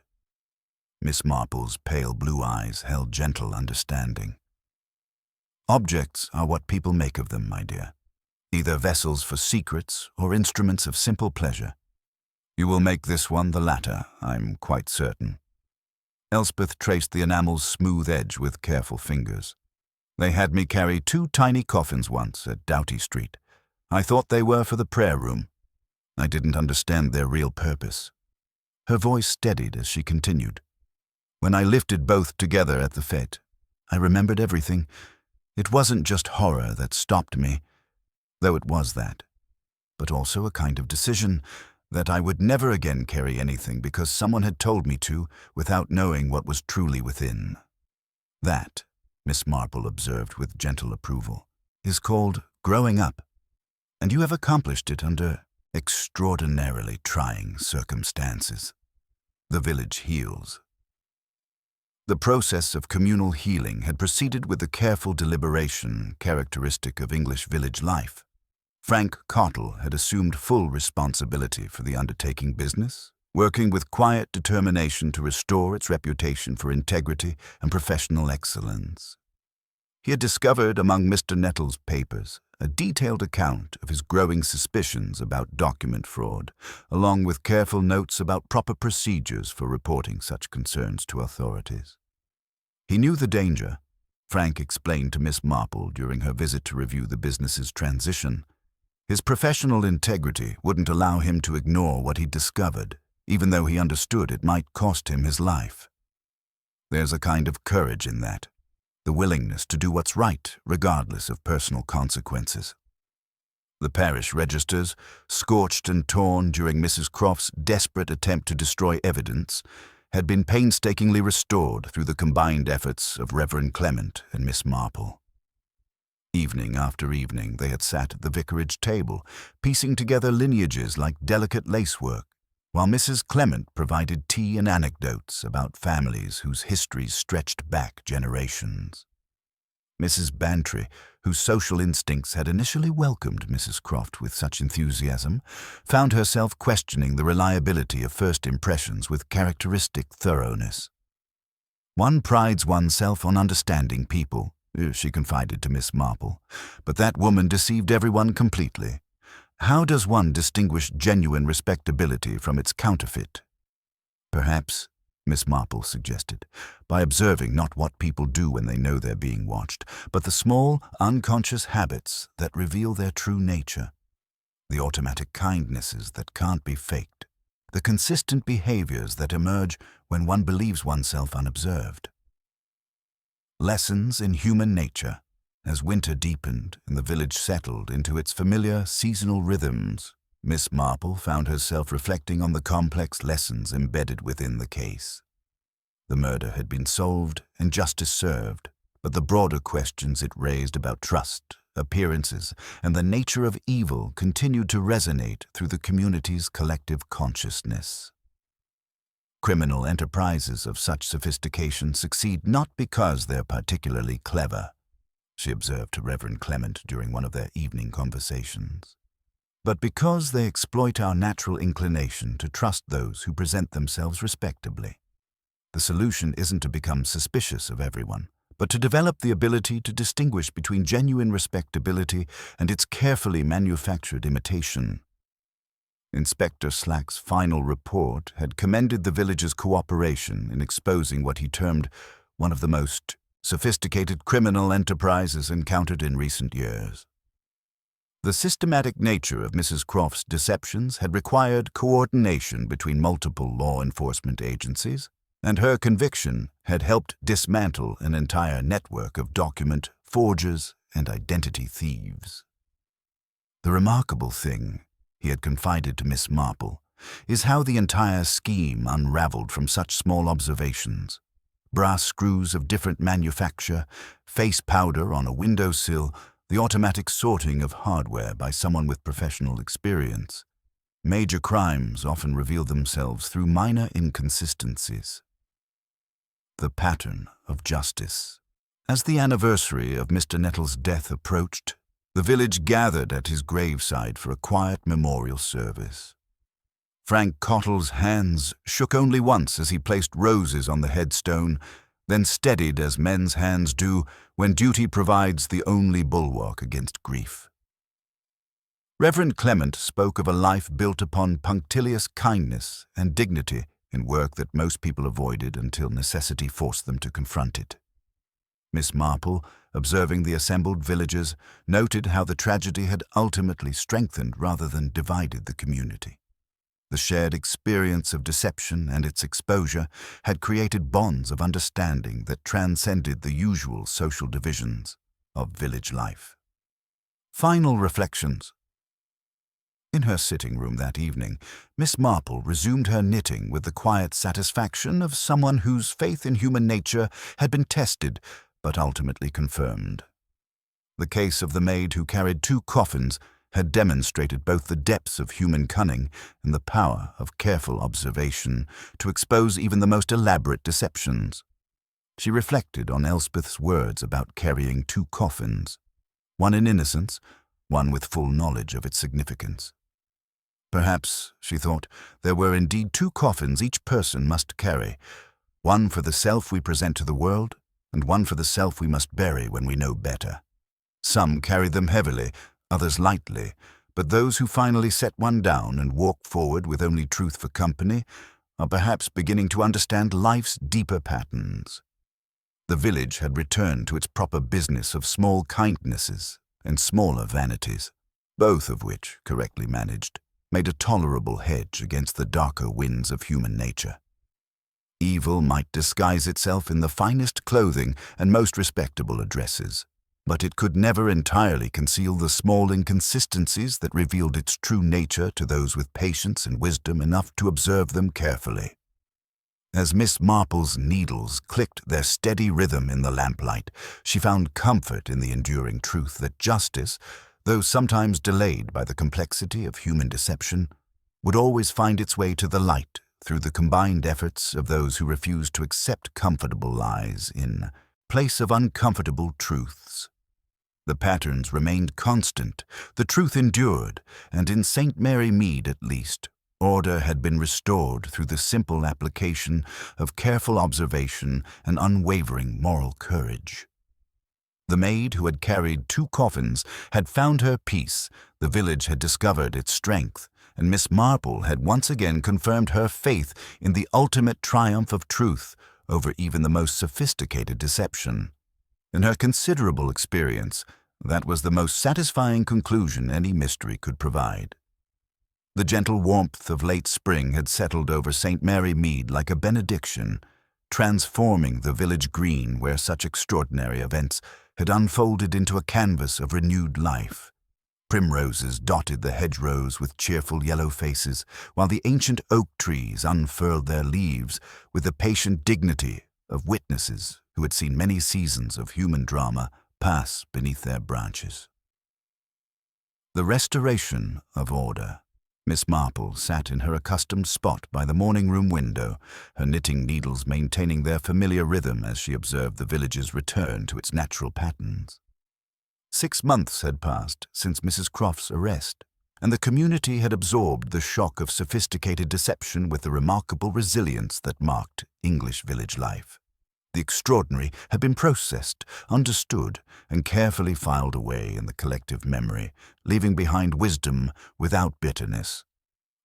Miss Marple's pale blue eyes held gentle understanding. "Objects are what people make of them, my dear. Either vessels for secrets or instruments of simple pleasure. You will make this one the latter, I'm quite certain." Elspeth traced the enamel's smooth edge with careful fingers. "They had me carry 2 tiny coffins once at Doughty Street. I thought they were for the prayer room. I didn't understand their real purpose." Her voice steadied as she continued. "When I lifted both together at the fete, I remembered everything. It wasn't just horror that stopped me, though it was that, but also a kind of decision that I would never again carry anything because someone had told me to without knowing what was truly within. That," Miss Marple observed with gentle approval, "is called growing up, and you have accomplished it under extraordinarily trying circumstances. The village heals." The process of communal healing had proceeded with the careful deliberation characteristic of English village life. Frank Cottle had assumed full responsibility for the undertaking business, working with quiet determination to restore its reputation for integrity and professional excellence. He had discovered among Mr. Nettle's papers a detailed account of his growing suspicions about document fraud, along with careful notes about proper procedures for reporting such concerns to authorities. He knew the danger, Frank explained to Miss Marple during her visit to review the business's transition. His professional integrity wouldn't allow him to ignore what he'd discovered, even though he understood it might cost him his life. There's a kind of courage in that, the willingness to do what's right, regardless of personal consequences. The parish registers, scorched and torn during Mrs. Croft's desperate attempt to destroy evidence, had been painstakingly restored through the combined efforts of Reverend Clement and Miss Marple. Evening after evening they had sat at the vicarage table, piecing together lineages like delicate lacework, while Mrs. Clement provided tea and anecdotes about families whose histories stretched back generations. Mrs. Bantry, whose social instincts had initially welcomed Mrs. Croft with such enthusiasm, found herself questioning the reliability of first impressions with characteristic thoroughness. "One prides oneself on understanding people," she confided to Miss Marple, "but that woman deceived everyone completely. How does one distinguish genuine respectability from its counterfeit?" "Perhaps," Miss Marple suggested, "by observing not what people do when they know they're being watched, but the small, unconscious habits that reveal their true nature, the automatic kindnesses that can't be faked, the consistent behaviors that emerge when one believes oneself unobserved." Lessons in human nature, as winter deepened and the village settled into its familiar seasonal rhythms, Miss Marple found herself reflecting on the complex lessons embedded within the case. The murder had been solved and justice served, but the broader questions it raised about trust, appearances, and the nature of evil continued to resonate through the community's collective consciousness. Criminal enterprises of such sophistication succeed not because they're particularly clever, she observed to Reverend Clement during one of their evening conversations, but because they exploit our natural inclination to trust those who present themselves respectably. The solution isn't to become suspicious of everyone, but to develop the ability to distinguish between genuine respectability and its carefully manufactured imitation. Inspector Slack's final report had commended the village's cooperation in exposing what he termed one of the most sophisticated criminal enterprises encountered in recent years. The systematic nature of Mrs. Croft's deceptions had required coordination between multiple law enforcement agencies, and her conviction had helped dismantle an entire network of document forgers and identity thieves. The remarkable thing, he had confided to Miss Marple, is how the entire scheme unraveled from such small observations. Brass screws of different manufacture, face powder on a windowsill, the automatic sorting of hardware by someone with professional experience. Major crimes often reveal themselves through minor inconsistencies. The pattern of justice. As the anniversary of Mr. Nettle's death approached, the village gathered at his graveside for a quiet memorial service. Frank Cottle's hands shook only once as he placed roses on the headstone, then steadied as men's hands do when duty provides the only bulwark against grief. Reverend Clement spoke of a life built upon punctilious kindness and dignity in work that most people avoided until necessity forced them to confront it. Miss Marple, observing the assembled villagers, noted how the tragedy had ultimately strengthened rather than divided the community. The shared experience of deception and its exposure had created bonds of understanding that transcended the usual social divisions of village life. Final reflections. In her sitting room that evening, Miss Marple resumed her knitting with the quiet satisfaction of someone whose faith in human nature had been tested but ultimately confirmed. The case of the maid who carried 2 coffins had demonstrated both the depths of human cunning and the power of careful observation to expose even the most elaborate deceptions. She reflected on Elspeth's words about carrying 2 coffins, one in innocence, one with full knowledge of its significance. Perhaps, she thought, there were indeed 2 coffins each person must carry, one for the self we present to the world, and one for the self we must bury when we know better. Some carry them heavily, others lightly, but those who finally set one down and walk forward with only truth for company are perhaps beginning to understand life's deeper patterns. The village had returned to its proper business of small kindnesses and smaller vanities, both of which, correctly managed, made a tolerable hedge against the darker winds of human nature. Evil might disguise itself in the finest clothing and most respectable addresses, but it could never entirely conceal the small inconsistencies that revealed its true nature to those with patience and wisdom enough to observe them carefully. As Miss Marple's needles clicked their steady rhythm in the lamplight, she found comfort in the enduring truth that justice, though sometimes delayed by the complexity of human deception, would always find its way to the light through the combined efforts of those who refused to accept comfortable lies in place of uncomfortable truths. The patterns remained constant, the truth endured, and in St. Mary Mead at least, order had been restored through the simple application of careful observation and unwavering moral courage. The maid who had carried 2 coffins had found her peace, the village had discovered its strength, and Miss Marple had once again confirmed her faith in the ultimate triumph of truth over even the most sophisticated deception. In her considerable experience, that was the most satisfying conclusion any mystery could provide. The gentle warmth of late spring had settled over St. Mary Mead like a benediction, transforming the village green where such extraordinary events had unfolded into a canvas of renewed life. Primroses dotted the hedgerows with cheerful yellow faces, while the ancient oak trees unfurled their leaves with the patient dignity of witnesses who had seen many seasons of human drama pass beneath their branches. The restoration of order. Miss Marple sat in her accustomed spot by the morning-room window, her knitting needles maintaining their familiar rhythm as she observed the village's return to its natural patterns. 6 months had passed since Mrs. Croft's arrest, and the community had absorbed the shock of sophisticated deception with the remarkable resilience that marked English village life. The extraordinary had been processed, understood, and carefully filed away in the collective memory, leaving behind wisdom without bitterness.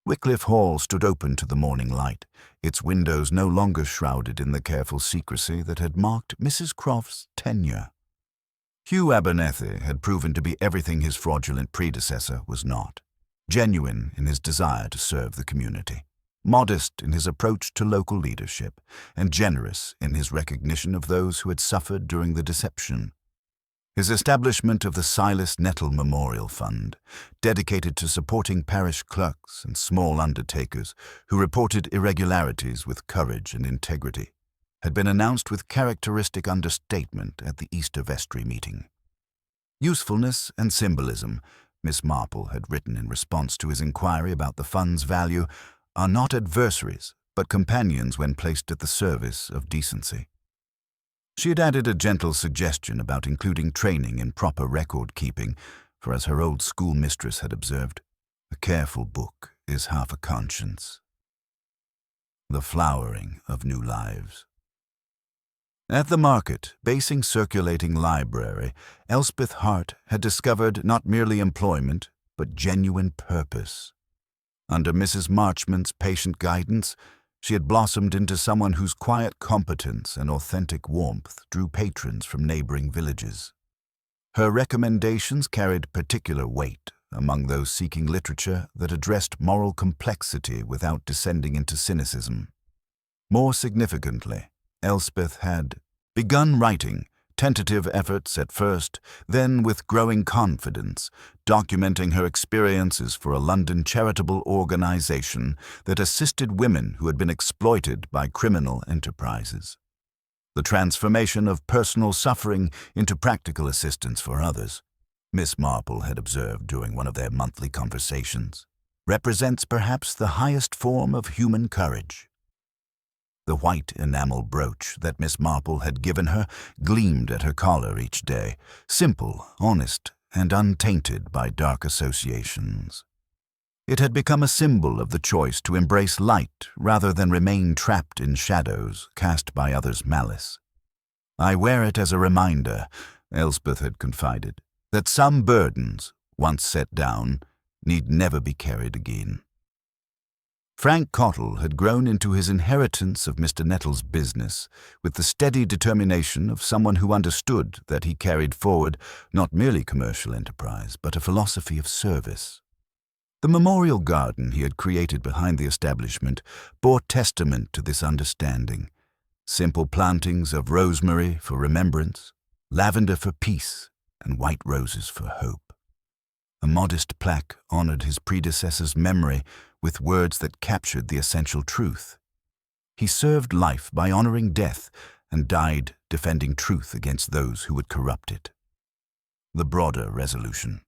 Wycliffe Hall stood open to the morning light, its windows no longer shrouded in the careful secrecy that had marked Mrs. Croft's tenure. Hugh Abernethy had proven to be everything his fraudulent predecessor was not: genuine in his desire to serve the community, modest in his approach to local leadership, and generous in his recognition of those who had suffered during the deception. His establishment of the Silas Nettle Memorial Fund, dedicated to supporting parish clerks and small undertakers who reported irregularities with courage and integrity, had been announced with characteristic understatement at the Easter vestry meeting. Usefulness and symbolism, Miss Marple had written in response to his inquiry about the fund's value, are not adversaries, but companions when placed at the service of decency. She had added a gentle suggestion about including training in proper record-keeping, for as her old schoolmistress had observed, a careful book is half a conscience. The flowering of new lives. At the market, basing circulating library, Elspeth Hart had discovered not merely employment, but genuine purpose. Under Mrs. Marchmont's patient guidance, she had blossomed into someone whose quiet competence and authentic warmth drew patrons from neighboring villages. Her recommendations carried particular weight among those seeking literature that addressed moral complexity without descending into cynicism. More significantly, Elspeth had begun writing, tentative efforts at first, then with growing confidence, documenting her experiences for a London charitable organization that assisted women who had been exploited by criminal enterprises. The transformation of personal suffering into practical assistance for others, Miss Marple had observed during one of their monthly conversations, represents perhaps the highest form of human courage. The white enamel brooch that Miss Marple had given her gleamed at her collar each day, simple, honest, and untainted by dark associations. It had become a symbol of the choice to embrace light rather than remain trapped in shadows cast by others' malice. "I wear it as a reminder," Elspeth had confided, "that some burdens, once set down, need never be carried again." Frank Cottle had grown into his inheritance of Mr. Nettle's business with the steady determination of someone who understood that he carried forward not merely commercial enterprise, but a philosophy of service. The memorial garden he had created behind the establishment bore testament to this understanding. Simple plantings of rosemary for remembrance, lavender for peace, and white roses for hope. A modest plaque honored his predecessor's memory with words that captured the essential truth. He served life by honoring death and died defending truth against those who would corrupt it. The broader resolution.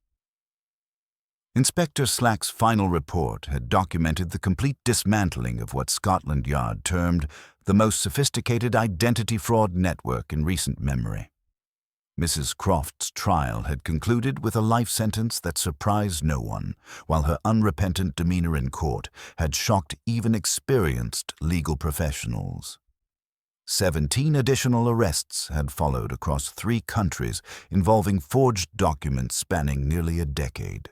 Inspector Slack's final report had documented the complete dismantling of what Scotland Yard termed the most sophisticated identity fraud network in recent memory. Mrs. Croft's trial had concluded with a life sentence that surprised no one, while her unrepentant demeanor in court had shocked even experienced legal professionals. 17 additional arrests had followed across 3 countries involving forged documents spanning nearly a decade.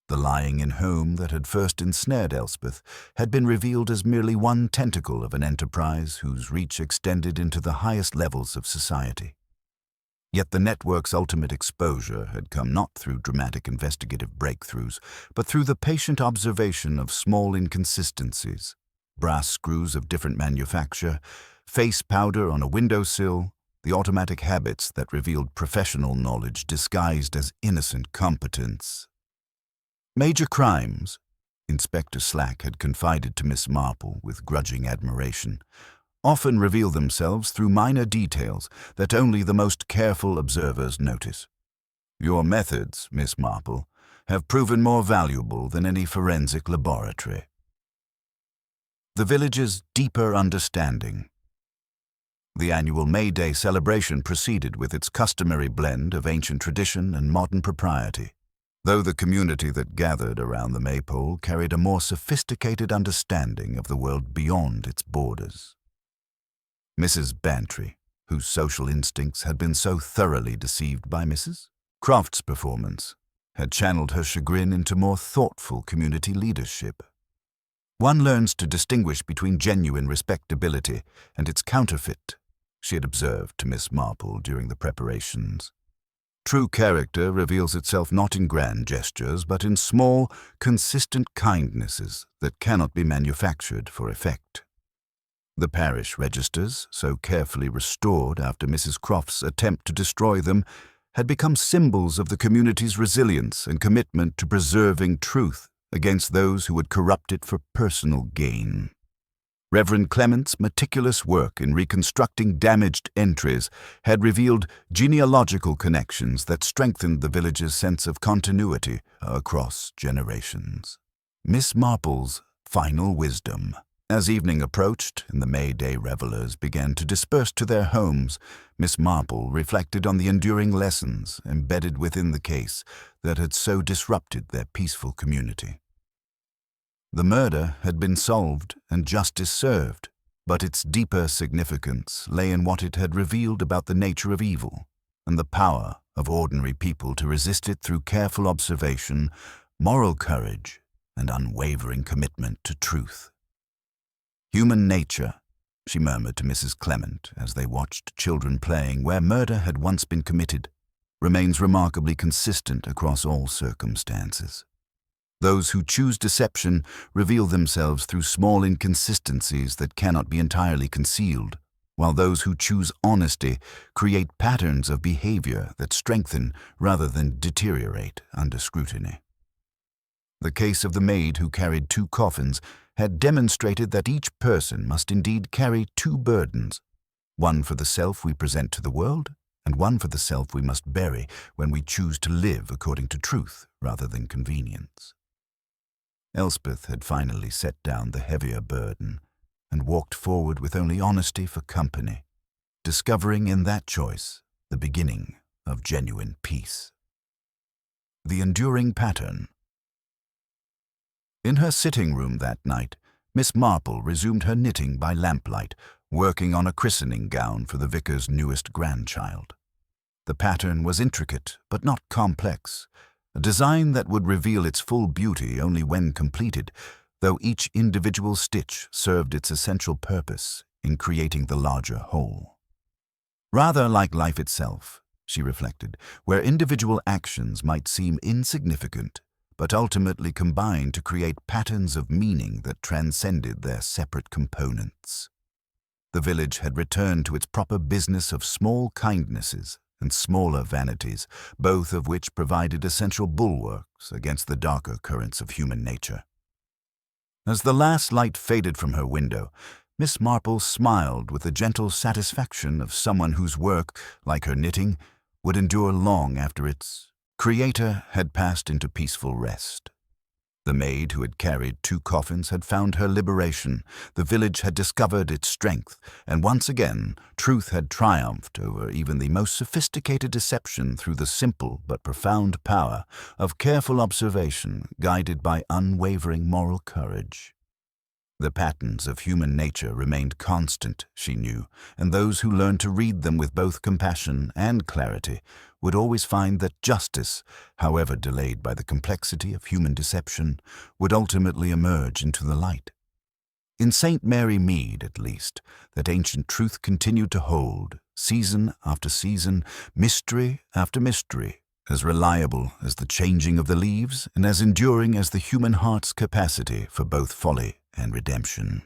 The lying-in home that had first ensnared Elspeth had been revealed as merely one tentacle of an enterprise whose reach extended into the highest levels of society. Yet the network's ultimate exposure had come not through dramatic investigative breakthroughs, but through the patient observation of small inconsistencies: brass screws of different manufacture, face powder on a windowsill, the automatic habits that revealed professional knowledge disguised as innocent competence. Major crimes, Inspector Slack had confided to Miss Marple with grudging admiration, often reveal themselves through minor details that only the most careful observers notice. Your methods, Miss Marple, have proven more valuable than any forensic laboratory. The village's deeper understanding. The annual May Day celebration proceeded with its customary blend of ancient tradition and modern propriety, though the community that gathered around the maypole carried a more sophisticated understanding of the world beyond its borders. Mrs. Bantry, whose social instincts had been so thoroughly deceived by Mrs. Croft's performance, had channeled her chagrin into more thoughtful community leadership. One learns to distinguish between genuine respectability and its counterfeit, she had observed to Miss Marple during the preparations. True character reveals itself not in grand gestures, but in small, consistent kindnesses that cannot be manufactured for effect. The parish registers, so carefully restored after Mrs. Croft's attempt to destroy them, had become symbols of the community's resilience and commitment to preserving truth against those who would corrupt it for personal gain. Reverend Clement's meticulous work in reconstructing damaged entries had revealed genealogical connections that strengthened the village's sense of continuity across generations. Miss Marple's final wisdom. As evening approached and the May Day revelers began to disperse to their homes, Miss Marple reflected on the enduring lessons embedded within the case that had so disrupted their peaceful community. The murder had been solved and justice served, but its deeper significance lay in what it had revealed about the nature of evil and the power of ordinary people to resist it through careful observation, moral courage, and unwavering commitment to truth. Human nature, she murmured to Mrs. Clement as they watched children playing where murder had once been committed, remains remarkably consistent across all circumstances. Those who choose deception reveal themselves through small inconsistencies that cannot be entirely concealed, while those who choose honesty create patterns of behavior that strengthen rather than deteriorate under scrutiny. The case of the maid who carried 2 coffins had demonstrated that each person must indeed carry 2 burdens, one for the self we present to the world, and one for the self we must bury when we choose to live according to truth rather than convenience. Elspeth had finally set down the heavier burden and walked forward with only honesty for company, discovering in that choice the beginning of genuine peace. The enduring pattern. In her sitting room that night, Miss Marple resumed her knitting by lamplight, working on a christening gown for the vicar's newest grandchild. The pattern was intricate but not complex, a design that would reveal its full beauty only when completed, though each individual stitch served its essential purpose in creating the larger whole. Rather like life itself, she reflected, where individual actions might seem insignificant, but ultimately combined to create patterns of meaning that transcended their separate components. The village had returned to its proper business of small kindnesses and smaller vanities, both of which provided essential bulwarks against the darker currents of human nature. As the last light faded from her window, Miss Marple smiled with the gentle satisfaction of someone whose work, like her knitting, would endure long after its creator had passed into peaceful rest. The maid who had carried 2 coffins had found her liberation, the village had discovered its strength, and once again truth had triumphed over even the most sophisticated deception through the simple but profound power of careful observation guided by unwavering moral courage. The patterns of human nature remained constant, she knew, and those who learned to read them with both compassion and clarity would always find that justice, however delayed by the complexity of human deception, would ultimately emerge into the light. In St. Mary Mead, at least, that ancient truth continued to hold, season after season, mystery after mystery, as reliable as the changing of the leaves and as enduring as the human heart's capacity for both folly and redemption.